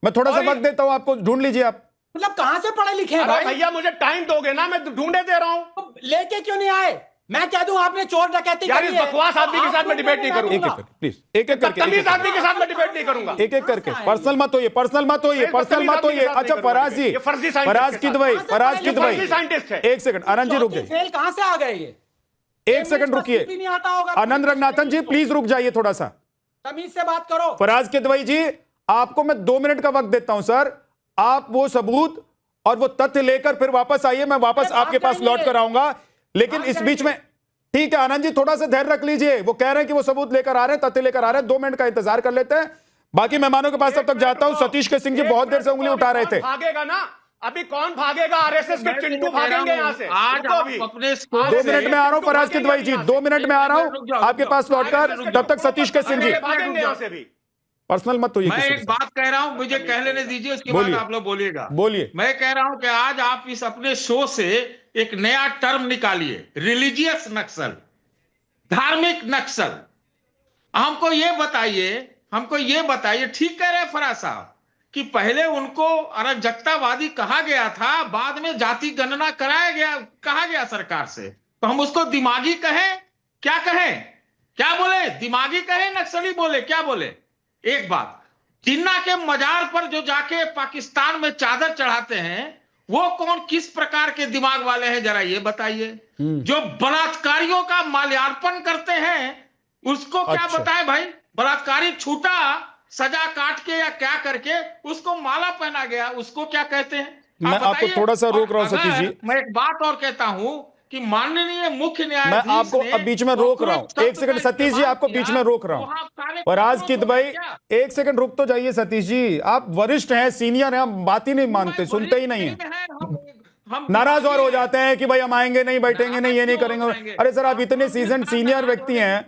मैं थोड़ा सा वक्त देता हूं आपको, ढूंढ लीजिए आप। मतलब कहां से पढ़े लिखे हैं भाई? भैया मुझे टाइम दोगे ना, मैं ढूंढे दे रहा हूं। लेके क्यों नहीं आए? मैं कह दूं आपने चोर डकैती यार करी इस है, बकवास आदमी के साथ मैं डिबेट नहीं करूंगा। एक एक करके प्लीज, एक एक करके, तमीज आदमी के साथ मैं डिबेट नहीं करूंगा। एक एक करके। पर्सनल मत होइए, पर्सनल मत होइए, पर्सनल मत होइए। अच्छा फराज जी, फराज की दवाई, फराज की दवाई, साइंटिस्ट है। एक सेकंड आनंद जी रुक जाइए, फेल कहां से आ गए ये? एक सेकंड रुकिए। नहीं आता होगा। आनंद रंगनाथन जी प्लीज रुक जाइए थोड़ा सा। तमीज से बात करो। फराज की दवाई जी, आपको मैं 2 मिनट का वक्त देता हूं सर, आप वो सबूत और वो तथ्य लेकर फिर वापस आइए, मैं वापस आपके पास लौट कर आऊंगा। लेकिन इस बीच में ठीक है आनंद जी, थोड़ा सा धैर्य रख लीजिए। वो कह रहे हैं कि वो सबूत लेकर आ रहे हैं, तथ्य लेकर आ रहे हैं, 2 मिनट का इंतजार कर लेते हैं। बाकी मेहमानों के पास तब तक जाता हूं। सतीश के सिंह जी बहुत देर से उंगली उठा रहे थे। भागेगा ना, अभी कौन भागेगा? आरएसएस के चिंटू भागेंगे यहाँ से। आज रुको आप अभी। अपने 2 मिनट में आ रहा हूं फराज की दवाई जी, 2 मिनट में आ रहा हूं आपके पास लौटकर। तब तक सतीश के सिंह जी भागेंगे यहाँ से भी। पर्सनल मत होइए मैं किसी के एक साथ। बात कह रहा हूं, मुझे कह लेने दीजिए, उसके बाद बोलिए। आप लोग बोलिएगा। बोलिए। मैं कह रहा हूं कि आज आप इस अपने शो से एक नया टर्म निकालिए, रिलीजियस नक्सल, धार्मिक नक्सल। हमको ये बताइए, ठीक कह रहे हैं फराज साहब कि पहले उनको अराजकतावादी कहा गया था, बाद में जाति गणना कहा गया सरकार से, तो हम उसको दिमागी कहें? क्या बोले? दिमागी कहें, नक्सली बोले, क्या बोले? एक बात, जिन्ना के मजार पर जो जाके पाकिस्तान में चादर चढ़ाते हैं, वो कौन किस प्रकार के दिमाग वाले हैं, जरा ये बताइए। जो बलात्कारियों का माल्यार्पण करते हैं, उसको क्या अच्छा। बताएं भाई? बलात्कारी छूटा, सजा काट के या क्या करके उसको माला पहना गया, उसको क्या कहते हैं? मैं आप आपको बताइए। थोड़ा सा रोक रहा हूं और सतीश जी। अगर मैं एक बात और कहता हूं कि माननीय मुख्य मैं न्यायाधीश आपको ने अब बीच में रोक रहा हूं, एक सेकंड सतीश जी, आपको बीच में रोक रहा हूं। फराज की दवाई, एक सेकंड रुक तो जाइए सतीश जी, आप वरिष्ठ हैं, सीनियर हैं, हम बात ही नहीं मानते, सुनते ही नहीं है। नाराज और हो जाते हैं कि भाई हम आएंगे नहीं, बैठेंगे नहीं, ये नहीं करेंगे। अरे सर आप इतने सीजन सीनियर व्यक्ति हैं,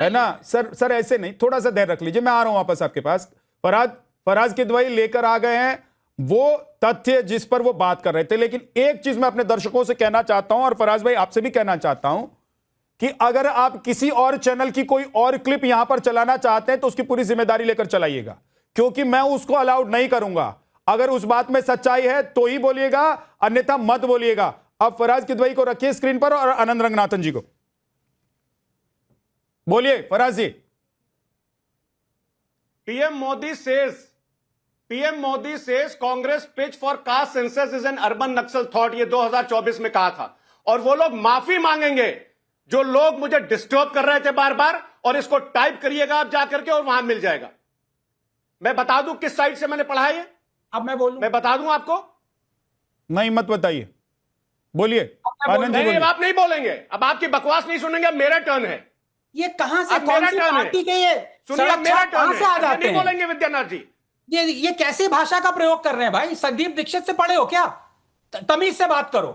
है ना सर ऐसे नहीं, थोड़ा सा धैर्य रख लीजिए। मैं आ रहा हूं वापस आपके पास। फराज की दवाई लेकर आ गए हैं वो तथ्य जिस पर वो बात कर रहे थे। लेकिन एक चीज मैं अपने दर्शकों से कहना चाहता हूं, और फराज भाई आपसे भी कहना चाहता हूं कि अगर आप किसी और चैनल की कोई और क्लिप यहां पर चलाना चाहते हैं तो उसकी पूरी जिम्मेदारी लेकर चलाइएगा, क्योंकि मैं उसको अलाउड नहीं करूंगा। अगर उस बात में सच्चाई है तो ही बोलिएगा, अन्यथा मत बोलिएगा। अब फराज की दवाई को रखिए स्क्रीन पर और आनंद रंगनाथन जी को बोलिए। Faraz ji. PM Modi says Congress pitch for caste census is an urban Naxal thought, ये 2024 में कहा था। और वो लोग माफी मांगेंगे जो लोग मुझे डिस्टर्ब कर रहे थे बार बार, और इसको टाइप करिएगा आप जाकर के और वहां मिल जाएगा। मैं बता दूं किस साइट से मैंने पढ़ा है ये? अब मैं बोलूं? मैं बता दूं आपको? नहीं मत बताइए, बोलिए आनंद जी। नहीं आप नहीं बोलेंगे, अब आपकी बकवास नहीं सुनेंगे, अब मेरा टर्न है। ये कहां से, अब कौन मेरा सी टर्न है। पार्टी के ये सुनिए सड़क मेरा छाप टर्न कहां से आ है, जाते नहीं हैं? बोलेंगे विद्यानाथ जी। ये कैसे भाषा का प्रयोग कर रहे हैं भाई? संदीप दीक्षित से पढ़े हो क्या? तमीज से बात करो।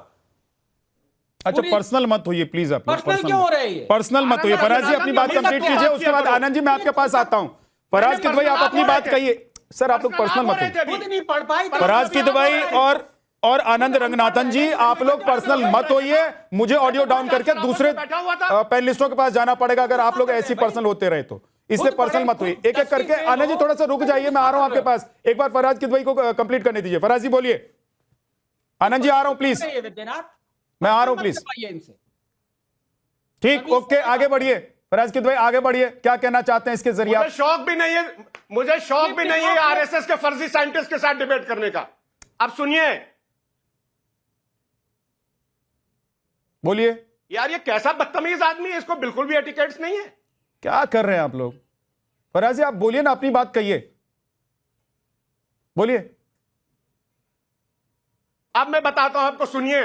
अच्छा पर्सनल मत होइए प्लीज। आप पर्सनल क्यों हो रहे हैं? पर्सनल मत होइए। फराज जी अपनी बात कंप्लीट कीजिए, उसके बाद आनंद जी मैं आपके पास आता हूं। फराज की दवाई आप अपनी बात कहिए। सर आप लोग पर्सनल मत होइए। खुद नहीं पढ़ पाई। फराज की दवाई और आनंद रंगनाथन जी आप लोग पर्सनल मत होइए। मुझे ऑडियो डाउन करके दूसरे पैनलिस्टों के पास जाना पड़ेगा अगर आप लोग ऐसी पर्सनल होते रहे तो, इसलिए पर्सनल मत होइए। एक एक करके आनंद जी थोड़ा सा रुक जाइए, मैं आ रहा हूं आपके पास। एक बार फराज की दवाई को कंप्लीट करने दीजिए। फराज जी बोलिए। आनंद जी आ रहा हूं प्लीज, मैं आ रहा हूं प्लीज। ठीक, ओके आगे बढ़िए। फराज की दवाई आगे बढ़िए, क्या कहना चाहते हैं इसके जरिए? मुझे शौक भी नहीं है आरएसएस के फर्जी साइंटिस्ट के साथ डिबेट करने का। अब सुनिए, बोलिए। यार ये कैसा बदतमीज आदमी है, इसको बिल्कुल भी एटिकेट्स नहीं है। क्या कर रहे हैं आप लोग? फराज जी आप बोलिए ना, अपनी बात कहिए, बोलिए। अब मैं बताता हूं आपको, सुनिए।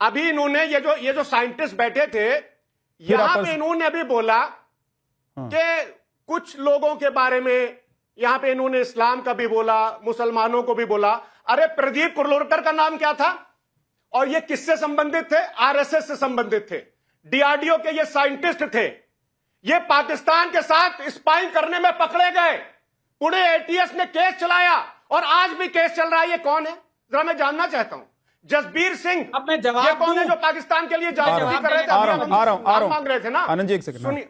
अभी इन्होंने ये जो साइंटिस्ट बैठे थे यहां पे, इन्होंने अभी बोला कि कुछ लोगों के बारे में, यहां पे इन्होंने इस्लाम का भी बोला, मुसलमानों को भी बोला। अरे प्रदीप कुरलोरकर का नाम क्या था? और ये किससे संबंधित थे? आरएसएस से संबंधित थे। डीआरडीओ के ये साइंटिस्ट थे। ये पाकिस्तान के साथ स्पाइंग करने में पकड़े गए। पुणे एटीएस ने केस चलाया और आज भी केस चल रहा है। ये कौन है जरा मैं जानना चाहता हूं। जसबीर सिंह, अब मैं जवाब ये कौन है दूं? जो पाकिस्तान के लिए जासूसी कर रहे थे? आ रहा हूं मांग रहे थे ना। आनंद जी एक सेकंड। सुनिए,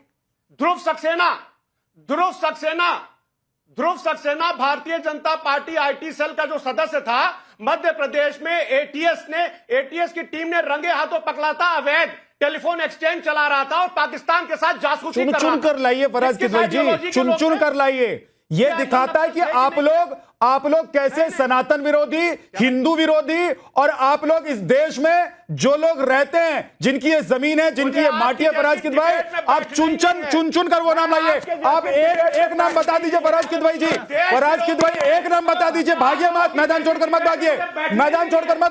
ध्रुव Saxena Bharatiya Janata party IT cell का जो सदस्य था, मध्य प्रदेश में एटीएस की टीम ने रंगे हाथों पकड़ा था। अवैध टेलीफोन एक्सचेंज चला रहा था और पाकिस्तान के साथ जासूसी कर रहा था। चुन कर लाइए फराज किदवई जी, चुन कर लाइए। ये दिखाता है कि आप लोग कैसे सनातन विरोधी, हिंदू विरोधी, और आप लोग इस देश में जो लोग रहते हैं, जिनकी ये जमीन है, जिनकी ये माटी है, फराज किदवई, आप चुन कर वो नाम लाइए। आप एक नाम बता दीजिए फराज किदवई जी, फराज किदवई एक नाम बता दीजिए। भागिए मत, मैदान छोड़कर मत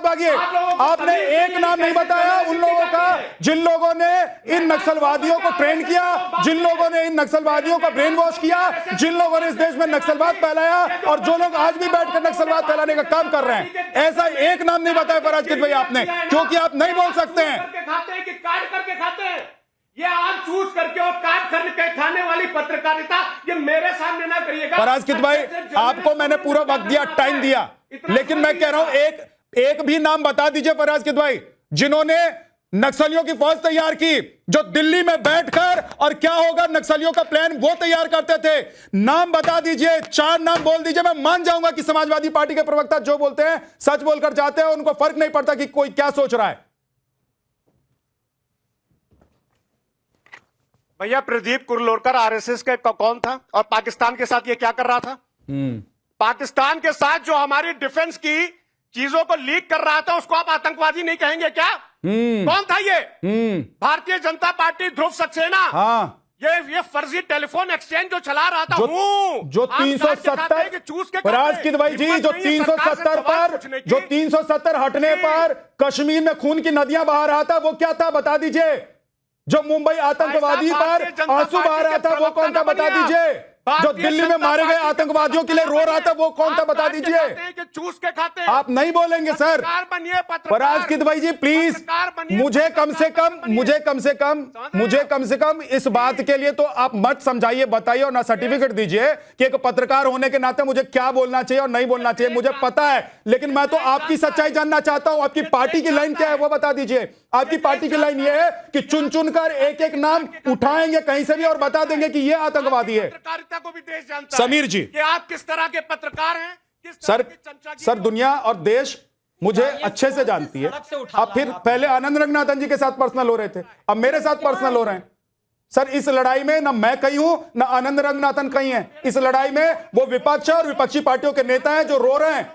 भागिए। आपने एक नाम नहीं बताया उन लोगों का जिन लोगों ने इन नक्सलवादियों को ट्रेन किया, जिन लोगों ने इन नक्सलवादियों को ब्रेन वॉश किया, जिन लोगों ने इस देश में नक्सलवाद फैलाया और जो लोग आज भी बैठकर नक्सलवाद फैलाने का काम कर रहे हैं। ऐसा एक नाम नहीं बताया फराज किदवई आपने, क्योंकि आप नहीं बोल सकते हैं। खाते हैं कि काट करके खाते हैं? ये आप चूज करके और काट करके खाने वाली पत्रकारिता ये मेरे सामने ना करिएगा। फराज किदवई, आपको मैंने पूरा वक्त दिया, टाइम दिया, लेकिन मैं कह रहा हूं एक भी नाम बता दीजिए फराज किदवई जिन्होंने नक्सलियों की फौज तैयार की, जो दिल्ली में बैठकर और क्या होगा नक्सलियों का प्लान वो तैयार करते थे। नाम बता दीजिए, 4 नाम बोल दीजिए। मैं मान जाऊंगा कि समाजवादी पार्टी के प्रवक्ता जो बोलते हैं सच बोलकर जाते हैं, उनको फर्क नहीं पड़ता कि कोई क्या सोच रहा है। भैया, प्रदीप कुरलोरकर आरएसएस का कौन था और पाकिस्तान के साथ ये क्या कर रहा था? पाकिस्तान के साथ जो हमारी डिफेंस की चीजों को लीक कर रहा था, उसको आप आतंकवादी नहीं कहेंगे क्या? कौन था ये? भारतीय जनता पार्टी, ध्रुव सक्सेना। हाँ, ये फर्जी टेलीफोन एक्सचेंज जो चला रहा था, जो 370 फराज किदवई जी, जो 370 हटने पर कश्मीर में खून की नदियां बहा रहा था, वो क्या था बता दीजिए। जो मुंबई आतंकवादी पर आंसू बहा रहा था, वो कौन था बता दीजिए। जो दिल्ली में मारे गए आतंकवादियों के लिए रो रहा था, वो कौन था बता दीजिए। चूस के खाते हैं। आप नहीं बोलेंगे सर। फराज किदवई जी प्लीज, मुझे कम से कम इस बात के लिए तो आप मत समझाइए, बताइए और ना सर्टिफिकेट दीजिए कि एक पत्रकार होने के नाते मुझे क्या बोलना चाहिए और नहीं बोलना चाहिए। मुझे पता है, लेकिन मैं तो आपकी सच्चाई जानना चाहता हूं। आपकी पार्टी की लाइन क्या है वो बता दीजिए। आपकी पार्टी की लाइन ये है कि चुन कर एक नाम उठाएंगे कहीं से भी और बता देंगे कि ये आतंकवादी है। को भी देश जानता समीर जी, कि आप किस तरह के पत्रकार हैं, किस सर दुनिया और देश मुझे अच्छे से जानती है। अब फिर पहले आनंद रंगनाथन जी के साथ पर्सनल हो रहे थे, अब मेरे साथ पर्सनल हो रहे हैं। सर इस लड़ाई में ना मैं कहीं हूं ना आनंद रंगनाथन कहीं है। इस लड़ाई में वो विपक्ष और विपक्षी पार्टियों के नेता हैं जो रो रहे हैं,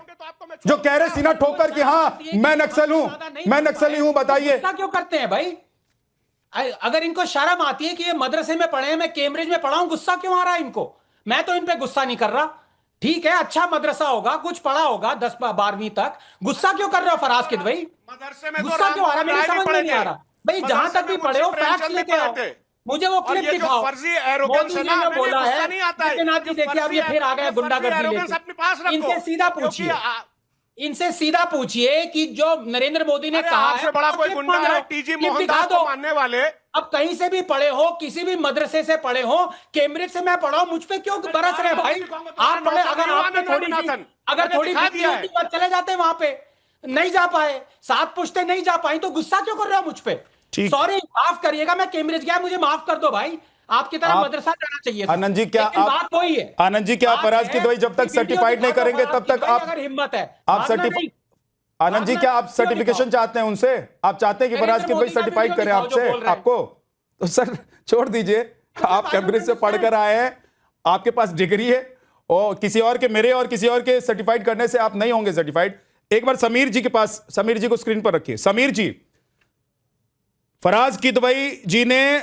जो कह रहे सीना ठोक कर कि हाँ मैं नक्सल हूं, मैं नक्सली हूं। बताइए क्यों करते हैं भाई? अगर इनको शर्म आती है कि ये मदरसे में पढ़े हैं, मैं कैम्ब्रिज में पढ़ा हूं, गुस्सा क्यों आ रहा है इनको? मैं तो इन पे गुस्सा नहीं कर रहा। ठीक है, अच्छा मदरसा होगा, कुछ पढ़ा होगा 10-12वीं तक, गुस्सा क्यों कर रहे हो फराज किदवई? गुस्सा क्यों आ रहा है? मेरी समझ में नहीं आ रहा भाई। जहां तक भी पढ़े हो फैक्ट्स लेके आओ, मुझे वो क्लिप दिखाओ। मोदी जी ने बोला है, लेकिन आज देखिए अब ये फिर आ गए गुंडागर्दी लेके। इनसे सीधा पूछिए कि जो नरेंद्र मोदी ने कहा है, बड़ा कोई गुंडा है टीजी मोहनदास को मानने वाले। अब कहीं से भी पढ़े हो, किसी भी मदरसे से पढ़े हो, कैम्ब्रिज से मैं पढ़ा हूं, मुझ पे क्यों बरस रहे भाई? आप पढ़े, अगर आपने थोड़ी चले जाते वहां पे, नहीं जा पाए, 7 पुश्ते नहीं जा पाई, तो गुस्सा क्यों कर रहे हो मुझ पे? सॉरी, माफ करिएगा, मैं कैम्ब्रिज गया, मुझे माफ कर दो भाई। आपकी तरह मदरसा जाना चाहिए। आनंद जी क्या बात वही है। आनंद जी क्या फराज किदवई जब तक सर्टिफाइड नहीं करेंगे तब तक आप, अगर हिम्मत है आप सर्टिफाइड, आनंद जी क्या आप सर्टिफिकेशन चाहते हैं उनसे? आप चाहते हैं कि फराज किदवई सर्टिफाइड करें आपसे आपको? तो सर छोड़ दीजिए, आप कैम्ब्रिज से पढ़कर आए हैं, आपके पास डिग्री है, और किसी और के, मेरे और किसी और के सर्टिफाइड करने से आप नहीं होंगे सर्टिफाइड। एक बार समीर जी के पास, समीर जी को स्क्रीन पर रखिए। समीर जी, फराज किदवई जी ने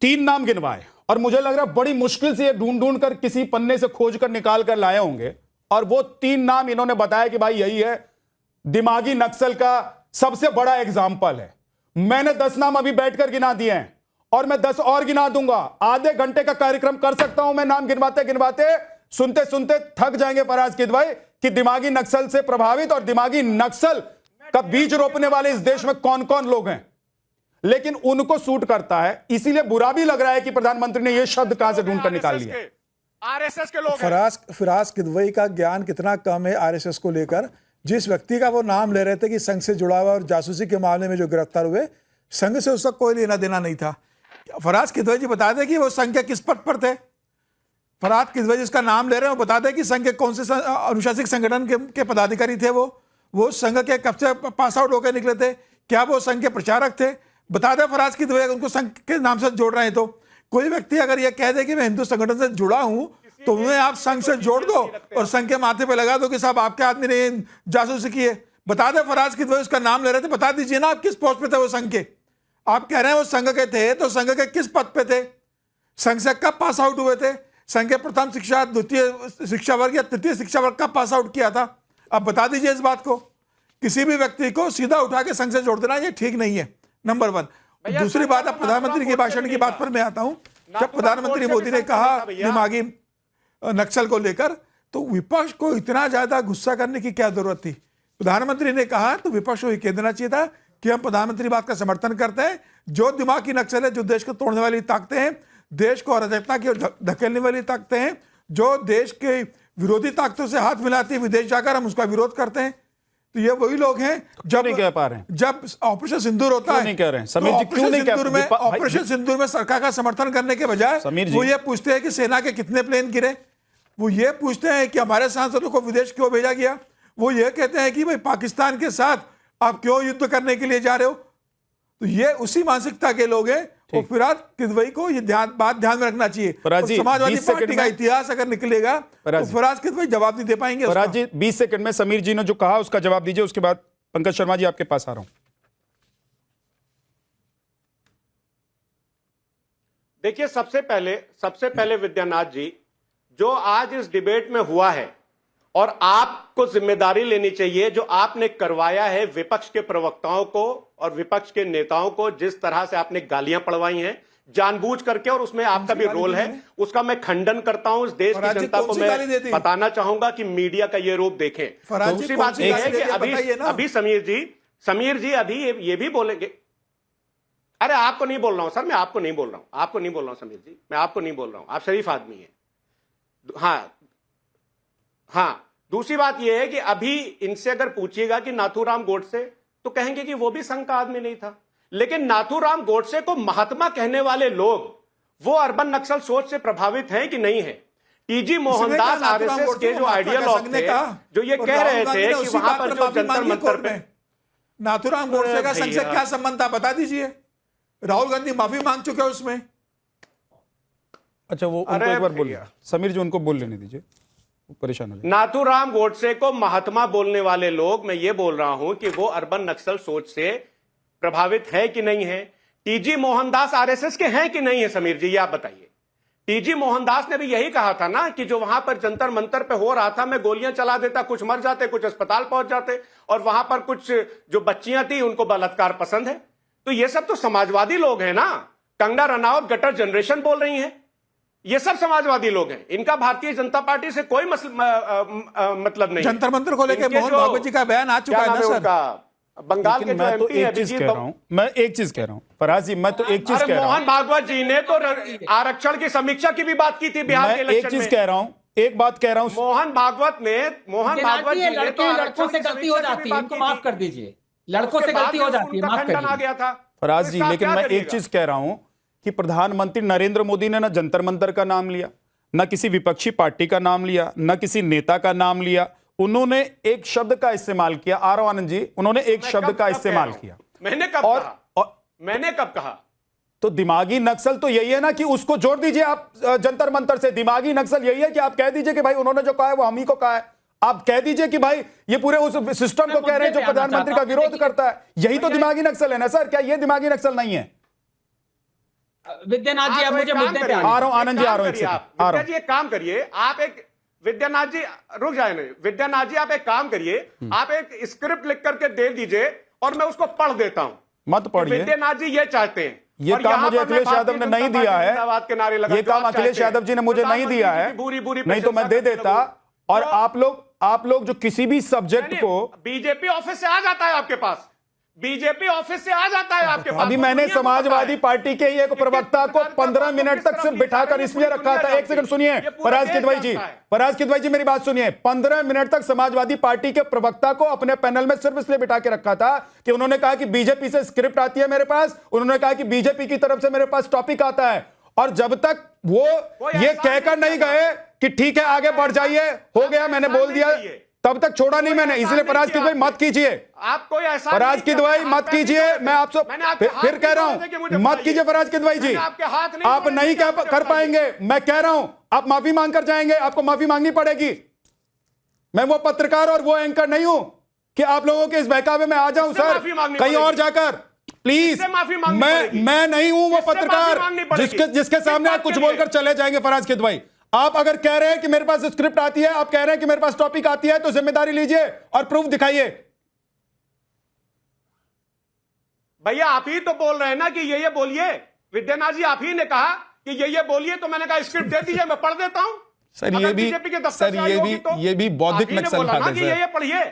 3 नाम गिनवाए और मुझे लग रहा है बड़ी मुश्किल से ये ढूंढ कर किसी पन्ने से खोज कर निकाल कर लाए होंगे, और वो 3 नाम इन्होंने बताया कि भाई यही है, दिमागी नक्सल का सबसे बड़ा एग्जाम्पल है। मैंने 10 नाम अभी बैठकर गिना दिए हैं और मैं 10 और गिना दूंगा। आधे घंटे का कार्यक्रम कर सकता हूं मैं नाम गिनवाते गिनवाते। सुनते सुनते थक जाएंगे फराज किदवई कि दिमागी नक्सल से प्रभावित और दिमागी नक्सल का बीज रोपने वाले इस देश में कौन कौन लोग हैं, लेकिन उनको सूट करता है। इसीलिए बुरा भी लग रहा है कि प्रधानमंत्री ने यह शब्द कहां से ढूंढकर निकाल लिया। आरएसएस के लोग हैं। फिराज किदवई का ज्ञान कितना कम है आरएसएस को लेकर। जिस व्यक्ति का वो नाम ले रहे थे कि संघ से जुड़ा हुआ और जासूसी के मामले में जो गिरफ्तार हुए, संघ से उसका कोई लेना देना नहीं था। फराज किदवई जी बता दें कि वो संघ के किस पद पर थे। फराज किदवई जिसका नाम ले रहे हैं वो बता दें कि संघ के कौन से अनुशासित संगठन के पदाधिकारी थे। वो संघ के कब से पास आउट होकर निकले थे? क्या वो संघ के प्रचारक थे? बता दें फराज किदवई उनको संघ के नाम से जोड़ रहे हैं। तो कोई व्यक्ति अगर ये कह दे कि मैं हिंदू संगठन से जुड़ा हूं तो उन्हें आप संघ से जोड़ दो और संघ के माथे पे लगा दो कि साहब आपके आदमी ने जासूसी की है। बता दें फराज किदवई उसका नाम ले रहे थे, बता दीजिए ना आप किस पोस्ट पे थे वो संघ के। आप कह रहे हैं वो संघ के थे, तो संघ के किस पद पे थे? संघ से कब पास आउट हुए थे? संघ के प्रथम शिक्षा, द्वितीय शिक्षा वर्ग या तृतीय शिक्षा वर्ग कब पास आउट किया था? आप बता दीजिए इस बात को। किसी भी व्यक्ति को सीधा उठा के संघ से जोड़ देना ये ठीक नहीं है, नंबर 1। दूसरी बात, अब प्रधानमंत्री के भाषण की बात पर मैं आता हूं। जब प्रधानमंत्री मोदी ने कहा दिमागी नक्सल को लेकर, तो विपक्ष को इतना ज्यादा गुस्सा करने की क्या जरूरत थी? प्रधानमंत्री ने कहा तो विपक्ष को कह देना चाहिए था कि हम प्रधानमंत्री बात का समर्थन करते हैं। जो दिमागी नक्सल है, जो देश को तोड़ने वाली ताकतें हैं, देश को अराजकता की ओर धकेलने वाली ताकतें हैं, जो देश के विरोधी ताकतों से हाथ मिलाती है, विदेश जाकर हम उसका विरोध करते हैं। तो ये वही लोग हैं जब नहीं कह पा रहे हैं। जब ऑपरेशन सिंदूर होता है, नहीं कह रहे हैं समीर जी, क्यों नहीं कह? ऑपरेशन सिंदूर में सरकार का समर्थन करने के बजाय वो ये पूछते हैं कि सेना के कितने प्लेन गिरे। वो ये पूछते हैं कि हमारे सांसदों को विदेश क्यों भेजा गया। वो ये कहते हैं कि भाई पाकिस्तान के साथ आप क्यों युद्ध करने के लिए जा रहे हो। तो ये उसी मानसिकता के लोग हैं। और फिराज किदवई को ये बात ध्यान में रखना चाहिए। समाजवादी पार्टी का इतिहास अगर निकलेगा तो फिराज किदवई जवाब नहीं दे पाएंगे। फराज जी 20 सेकंड में समीर जी ने जो कहा उसका जवाब दीजिए, उसके बाद पंकज शर्मा जी आपके पास आ रहा हूं। देखिए, सबसे पहले विद्यानाथ जी, जो आज इस डिबेट में हुआ है, और आपको जिम्मेदारी लेनी चाहिए जो आपने करवाया है विपक्ष के प्रवक्ताओं को और विपक्ष के नेताओं को, जिस तरह से आपने गालियां पड़वाई हैं जानबूझ करके, और उसमें आपका भी रोल है, उसका मैं खंडन करता हूं। इस देश की जनता को मैं बताना चाहूंगा कि मीडिया का ये रूप देखें। दूसरी बात यह है कि अभी समीर जी अभी ये भी बोलेंगे। अरे आपको नहीं बोल रहा हूं सर, मैं आपको नहीं बोल रहा हूं समीर जी, मैं आपको नहीं बोल रहा हूं। आप शरीफ आदमी हैं। हाँ, दूसरी बात यह है कि अभी इनसे अगर पूछिएगा कि नाथूराम गोडसे, तो कहेंगे कि वो भी संघ का आदमी नहीं था। लेकिन नाथूराम गोडसे को महात्मा कहने वाले लोग, वो अर्बन नक्सल सोच से प्रभावित हैं कि नहीं है? टीजी मोहनदास आरएसएस के जो आइडियोलॉग थे, जो ये कह रहे थे कि वहां पर जो जंतर मंतर पे, नाथूराम गोडसे का संघ से क्या संबंध था बता दीजिए। राहुल गांधी माफी मांग चुके हैं उसमें। अच्छा, वो उनको एक बार बोलिए समीर जी, उनको बोल लेने दीजिए, परेशान हो जाए। नाथूराम गोडसे को महात्मा बोलने वाले लोग, मैं ये बोल रहा हूं कि वो अर्बन नक्सल सोच से प्रभावित है कि नहीं है? टीजी मोहनदास आरएसएस के हैं कि नहीं है? समीर जी, ये आप बताइए। टीजी मोहनदास ने भी यही कहा था ना कि जो वहां पर जंतर मंतर पे हो रहा था, मैं गोलियां चला देता, कुछ मर जाते, कुछ अस्पताल पहुंच जाते, और वहां पर कुछ जो बच्चियां थी उनको बलात्कार पसंद है। तो ये सब तो समाजवादी लोग हैं ना। कंगना रनावत गटर जनरेशन बोल रही हैं, ये सब समाजवादी लोग हैं। इनका भारतीय जनता पार्टी से कोई मतलब नहीं। जंतर मंतर को लेकर मोहन भागवत जी का बयान आ चुका है ना सर। बंगाल के मैं तो एक चीज कह रहा हूं फराज जी, मैं तो एक चीज कह रहा हूं। मोहन भागवत जी ने तो आरक्षण की समीक्षा की भी बात की थी बिहार के इलेक्शन में। एक चीज कह रहा हूं, एक बात कह रहा हूं। मोहन भागवत जी ने तो लड़कों से गलती हो जाती है, इनको माफ कर दीजिए। लड़कों से गलती हो जाती है, माफ कर आ गया था फराज जी। लेकिन मैं एक चीज कह रहा हूं कि प्रधानमंत्री नरेंद्र मोदी ने ना जंतर मंतर का नाम लिया, ना किसी विपक्षी पार्टी का नाम लिया, ना किसी नेता का नाम लिया। उन्होंने एक शब्द का इस्तेमाल किया, आर आनंद जी, उन्होंने एक शब्द का इस्तेमाल किया। मैंने कब कहा? तो दिमागी नक्सल तो यही है ना कि उसको जोड़ दीजिए आप जंतर मंतर से। दिमागी नक्सल यही है कि आप कह दीजिए कि भाई उन्होंने जो कहा है वो हम ही को कहा है। आप कह दीजिए कि भाई ये पूरे उस सिस्टम को कह रहे हैं जो प्रधानमंत्री का विरोध करता है। यही तो दिमागी नक्सल है ना सर। क्या ये दिमागी नक्सल नहीं है? विद्यानाथ जी, आप मुझे मुद्दे पे आ रहा हूं। आनंद जी आ रहा हूं, एक काम करिए, आप एक विद्यानाथ जी रुक जाए नहीं। विद्यानाथ जी आप एक काम करिए, आप एक स्क्रिप्ट लिख करके दे दीजिए और मैं उसको पढ़ देता हूं। मत पढ़िए। विद्यानाथ जी ये चाहते हैं, ये काम मुझे अखिलेश यादव ने नहीं दिया है। ये काम अखिलेश यादव जी ने मुझे नहीं दिया है, नहीं तो मैं दे देता। और आप लोग जो किसी भी सब्जेक्ट को बीजेपी ऑफिस से आ जाता है आपके पास, बीजेपी ऑफिस से आ जाता है आपके पास। अभी मैंने समाजवादी पार्टी के एक प्रवक्ता को 15 मिनट तक सिर्फ बिठाकर इसलिए रखा था। एक सेकंड सुनिए फराज किदवई जी, फराज किदवई जी मेरी बात सुनिए। 15 मिनट तक समाजवादी पार्टी के प्रवक्ता को अपने पैनल में सिर्फ इसलिए बिठा के रखा था कि उन्होंने कहा कि बीजेपी से स्क्रिप्ट आती है मेरे पास, उन्होंने कहा कि बीजेपी की तरफ से मेरे पास टॉपिक आता है, और जब तक वो ये कहकर नहीं गए कि ठीक है आगे बढ़ जाइए, हो गया मैंने बोल दिया, तब तक छोड़ा नहीं मैंने। इसलिए फराज किदवई मत कीजिए, आप कोई ऐसा फराज किदवई मत कीजिए, मैं आपसे फिर कह रहा हूं मत कीजिए फराज किदवई जी, आप नहीं कर पाएंगे। मैं कह रहा हूं आप माफी मांग कर जाएंगे, आपको माफी मांगनी पड़ेगी। मैं वो पत्रकार और वो एंकर नहीं हूं कि आप लोगों के इस बहकावे में आ जाऊं सर, कहीं और जाकर प्लीज। मैं नहीं हूं वो पत्रकार जिसके सामने आप कुछ बोलकर चले जाएंगे। फराज किदवई, आप अगर कह रहे हैं कि मेरे पास स्क्रिप्ट आती है, आप कह रहे हैं कि मेरे पास टॉपिक आती है, तो जिम्मेदारी लीजिए और प्रूफ दिखाइए। भैया आप ही तो बोल रहे हैं ना कि ये बोलिए, विद्यानाथ जी आप ही ने कहा कि ये बोलिए, तो मैंने कहा स्क्रिप्ट दे दीजिए, मैं पढ़ देता हूं। सर ये भी बौद्धिक नक्सलवाद है सर। ये पढ़िए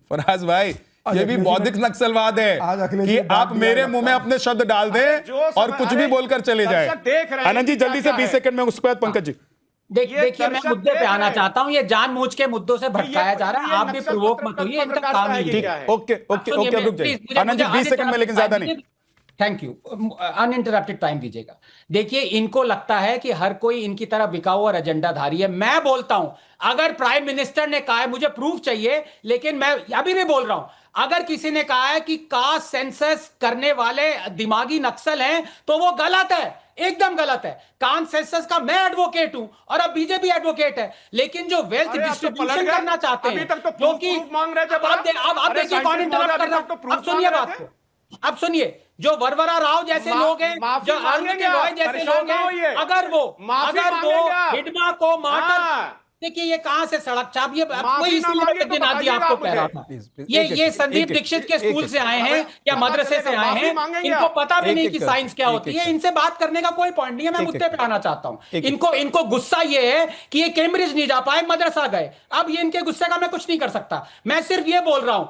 फराज भाई, ये भी बौद्धिक नक्सलवाद है कि आप मेरे मुंह में अपने शब्द डाल दें और कुछ भी बोलकर चले जाए। आनंद जी जल्दी से 20 सेकंड में, उसके बाद पंकज जी। देखिए मैं मुद्दे पे आना चाहता हूं, ये जानबूझ के मुद्दों से भटकाया जा रहा है, आप भी प्रोवोक मत होइए, इनका काम नहीं है। ओके रुक जाइए आनंद जी, 20 सेकंड में, लेकिन ज्यादा नहीं। थैंक यू, अनइंटरप्टेड टाइम दीजिएगा। देखिए इनको लगता है कि हर कोई इनकी तरह बिकाऊ और एजेंडाधारी है। मैं बोलता हूं अगर प्राइम मिनिस्टर ने कहा है, मुझे प्रूफ चाहिए, लेकिन मैं अभी भी बोल रहा हूं, अगर किसी ने कहा है कि कास्ट सेंसस करने वाले दिमागी नक्सल हैं तो वो गलत है, एकदम गलत है। कास्ट सेंसस का मैं एडवोकेट हूं और अब बीजेपी एडवोकेट है, लेकिन जो वेल्थ डिस्ट्रीब्यूशन करना चाहते हैं, जो कि अब देखिए कौन इंटरप्ट कर रहा है। अब सुनिए बात को, अब सुनिए, जो वरवरा राव जैसे लोग हैं, जो अरविंद रॉय जैसे लोग हैं, अगर वो हिडमा को मार्टर, देखिए ये कहां से सड़क छाप, ये कोई इसीलिए दिन आदि आपको कह रहा था, ये संदीप दीक्षित के स्कूल से आए हैं या मदरसे से आए हैं, इनको पता भी नहीं कि साइंस क्या होती है, इनसे बात करने का कोई पॉइंट नहीं है। मैं मुद्दे पे आना चाहता हूं। इनको गुस्सा ये है कि ये कैम्ब्रिज नहीं जा पाए, मदरसा गए। अब ये इनके गुस्से का मैं कुछ नहीं कर सकता, मैं सिर्फ ये बोल रहा हूं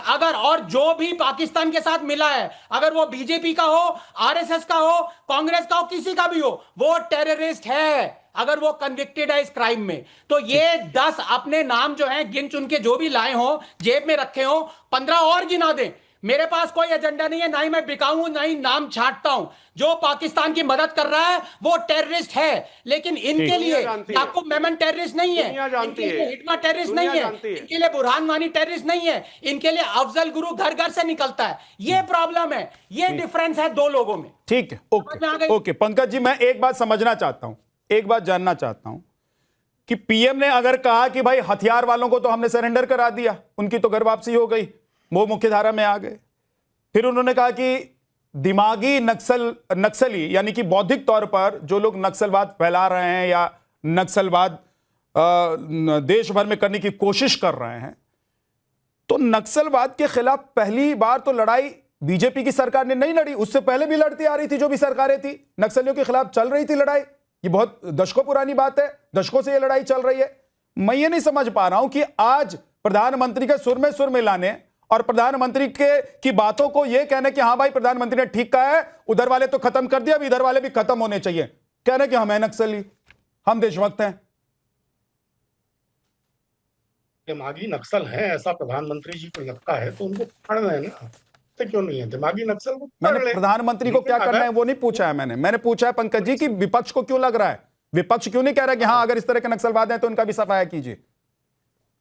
अगर और जो भी पाकिस्तान के साथ मिला है, अगर वो बीजेपी का हो, आरएसएस का हो, कांग्रेस का हो, किसी का भी हो, वो टेररिस्ट है अगर वो कन्विक्टेड है इस क्राइम में। तो ये 10 अपने नाम जो हैं गिन चुन के जो भी लाए हो, जेब में रखे हो, 15 और गिना दें। मेरे पास कोई एजेंडा नहीं है, ना ही मैं बिकाऊ हूं, ना ही नाम छांटता हूं। जो पाकिस्तान की मदद कर रहा है वो टेररिस्ट है, लेकिन इनके लिए याकूब मेमन टेररिस्ट नहीं है, इनके लिए हिटमा टेररिस्ट नहीं है, इनके लिए बुरहान वानी टेररिस्ट नहीं है, इनके लिए अफजल गुरु घर घर से निकलता है। ये प्रॉब्लम है, ये डिफरेंस है दो लोगों में। ठीक है, ओके पंकज जी, मैं एक बात समझना चाहता हूं, एक बात जानना चाहता हूं कि पीएम ने अगर कहा कि भाई हथियार वालों को तो हमने सरेंडर करा दिया, उनकी तो घर वापसी हो गई, वो मुख्यधारा में आ गए, फिर उन्होंने कहा कि दिमागी नक्सली यानी कि बौद्धिक तौर पर जो लोग नक्सलवाद फैला रहे हैं या नक्सलवाद देश भर में करने की कोशिश कर रहे हैं, तो नक्सलवाद के खिलाफ पहली बार तो लड़ाई बीजेपी की सरकार ने नहीं लड़ी, उससे पहले भी लड़ती आ रही थी जो भी सरकारें थी, नक्सलियों के खिलाफ चल रही थी लड़ाई। ये बहुत दशकों पुरानी बात है, दशकों से ये लड़ाई चल रही है। मैं ये नहीं समझ पा रहा हूं कि आज प्रधानमंत्री के सुर में सुर मिलाने और प्रधानमंत्री की बातों को ये कहने कि हाँ भाई प्रधानमंत्री ने ठीक कहा है, उधर वाले तो खत्म कर दिया, अब इधर वाले भी खत्म होने चाहिए, कहने कि हम हैं नक्सली, हम देशभक्त हैं। दिमागी नक्सल है ऐसा प्रधानमंत्री जी को लगता है तो उनको पकड़ रहे हैं ना, तो क्यों नहीं है दिमागी नक्सल को? मैंने प्रधानमंत्री को क्या करना है वो नहीं पूछा है, मैंने पूछा है पंकज जी कि विपक्ष को क्यों लग रहा है, विपक्ष क्यों नहीं कह रहा कि हाँ अगर इस तरह के नक्सलवाद हैं तो उनका भी सफाया कीजिए।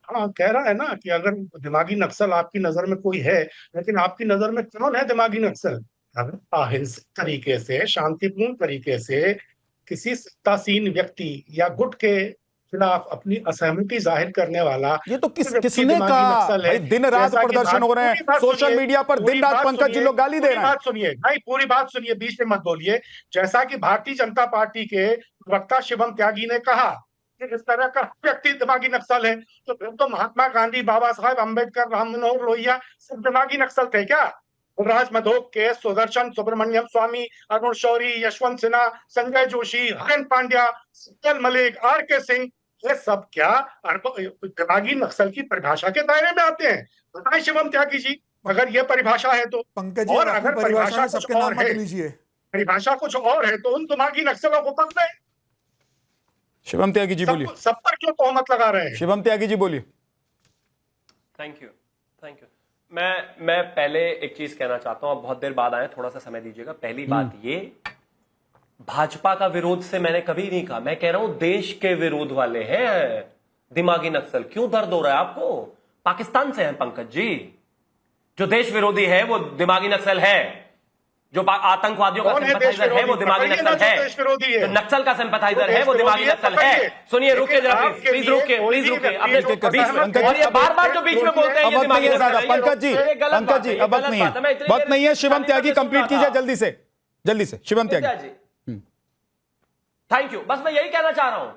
हाँ कह रहा है ना कि अगर दिमागी नक्सल आपकी नजर में कोई है, लेकिन आपकी नजर में कौन है दिमागी नक्सल? अगर अहिंसक तरीके से, शांतिपूर्ण तरीके से किसी सत्तासीन व्यक्ति या गुट के खिलाफ अपनी असहमति जाहिर करने वाला, ये तो किसने कहा भाई? दिन रात प्रदर्शन हो रहे हैं सोशल मीडिया पर, दिन रात पंकज जी लोग गाली दे रहे हैं। बात सुनिए भाई, पूरी बात सुनिए, बीच में मत बोलिए। जैसा कि भारतीय जनता पार्टी के प्रवक्ता शिवम त्यागी ने कहा कि इस तरह का व्यक्ति दिमागी नक्सल है, तो फिर तो महात्मा गांधी, बाबा साहेब अम्बेडकर, राम मनोहर लोहिया सब दिमागी नक्सल थे क्या? राज मधोक के, सुदर्शन सुब्रमण्यम स्वामी, अरुण शौरी, यशवंत सिन्हा, संजय जोशी, हरेन पांड्या, सत्यन मलिक, आर.के. सिंह, ये सब क्या दिमागी नक्सल की परिभाषा के दायरे में आते हैं? बताएं शिवम त्यागी जी, अगर ये परिभाषा है तो। पंकज जी, और अपनी अगर परिभाषा परिभाषा में कुछ सबके और नाम मत है, लीजिए। परिभाषा कुछ और है, तो उन दिमागी नक्सलों को पकड़े। शिवम त्यागी जी बोलिए। सब पर क्यों तोहमत लगा रहे हैं? शिवम त्यागी जी बोलिए। Thank you, thank you. मैं पहले एक चीज कहना चाहता हूं, आप बहुत देर बाद आए, थोड़ा सा समय दीजिएगा। पहली बात ये, भाजपा का विरोध से मैंने कभी नहीं कहा, मैं कह रहा हूं देश के विरोध वाले हैं दिमागी नक्सल। क्यों दर्द हो रहा है आपको? पाकिस्तान से हैं पंकज जी। जो देश विरोधी है वो दिमागी नक्सल है, जो आतंकवादियों का सिंपैथाइजर है वो दिमागी नक्सल है, जो नक्सल का सिंपैथाइजर है वो दिमागी नक्सल है। सुनिए, रुकिए जरा, प्लीज रुकिए, प्लीज रुकिए। अब ये बार-बार जो बीच में बोलते हैं ये दिमागी नक्सल है। पंकज जी, अब वक्त नहीं है, वक्त नहीं है। शिवम त्यागी कंप्लीट कीजिए जल्दी से, जल्दी से। शिवम त्यागी, थैंक यू। बस मैं यही कहना चाह रहा हूं,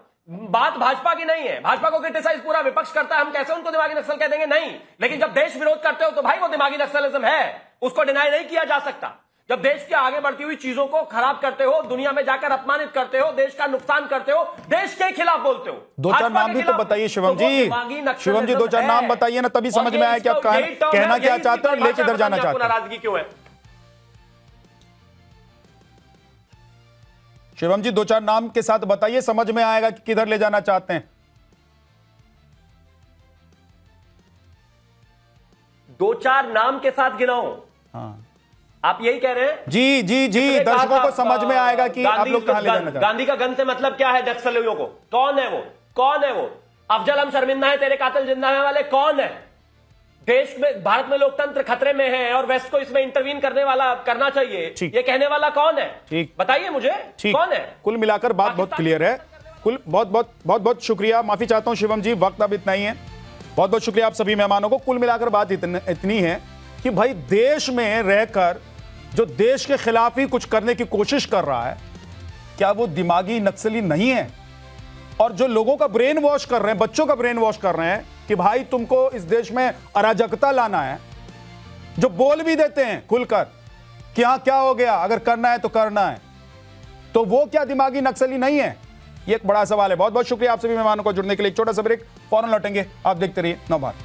बात भाजपा की नहीं है। भाजपा को क्रिटिसाइज पूरा विपक्ष करता है, हम कैसे उनको दिमागी नक्सल कह देंगे? नहीं। लेकिन जब देश विरोध करते हो तो भाई वो दिमागी नक्सलिज्म है, उसको डिनाई नहीं किया जा सकता। जब देश की आगे बढ़ती हुई चीजों को खराब करते हो, दुनिया में जाकर अपमानित करते हो, देश का नुकसान करते हो, देश के खिलाफ बोलते हो। दो चार नाम भी तो बताइए शिवम जी। शिवम जी, दो चार नाम बताइए ना, तभी समझ में आया कि आप कहना क्या चाहते हो और लेके इधर जाना चाहते हो। नाराजगी क्यों है? शिवम जी, दो चार नाम के साथ बताइए, समझ में आएगा कि किधर ले जाना चाहते हैं। दो चार नाम के साथ गिनाओ? हाँ, आप यही कह रहे हैं? जी जी जी, दर्शकों को समझ में आएगा कि आप लोग कहां ले जाना चाहते हैं। गांधी का गन से मतलब क्या है नक्सलियों को? कौन है वो? कौन है वो? अफजल हम शर्मिंदा है, तेरे कातिल जिंदा है वाले कौन है? देश में, भारत में लोकतंत्र खतरे में है और वेस्ट को इसमें इंटरवीन करना चाहिए, ये कहने वाला कौन है? ठीक, बताइए मुझे, कौन है? कुल मिलाकर बात बहुत क्लियर है। बहुत शुक्रिया, माफी चाहता हूं शिवम जी, वक्त अब इतना ही है। बहुत बहुत शुक्रिया आप सभी मेहमानों को। कुल मिलाकर बात इतनी है कि भाई देश में रहकर जो देश के खिलाफ ही कुछ करने की कोशिश कर रहा है, क्या वो दिमागी नक्सली नहीं है? और जो लोगों का ब्रेन वॉश कर रहे हैं, बच्चों का ब्रेन वॉश कर रहे हैं कि भाई तुमको इस देश में अराजकता लाना है, जो बोल भी देते हैं खुलकर कि हाँ क्या हो गया, अगर करना है तो करना है, तो वो क्या दिमागी नक्सली नहीं है? ये एक बड़ा सवाल है। बहुत बहुत शुक्रिया आप सभी मेहमानों को जुड़ने के लिए। एक छोटा सा ब्रेक, फौरन लौटेंगे। आप देखते रहिए नवभारत।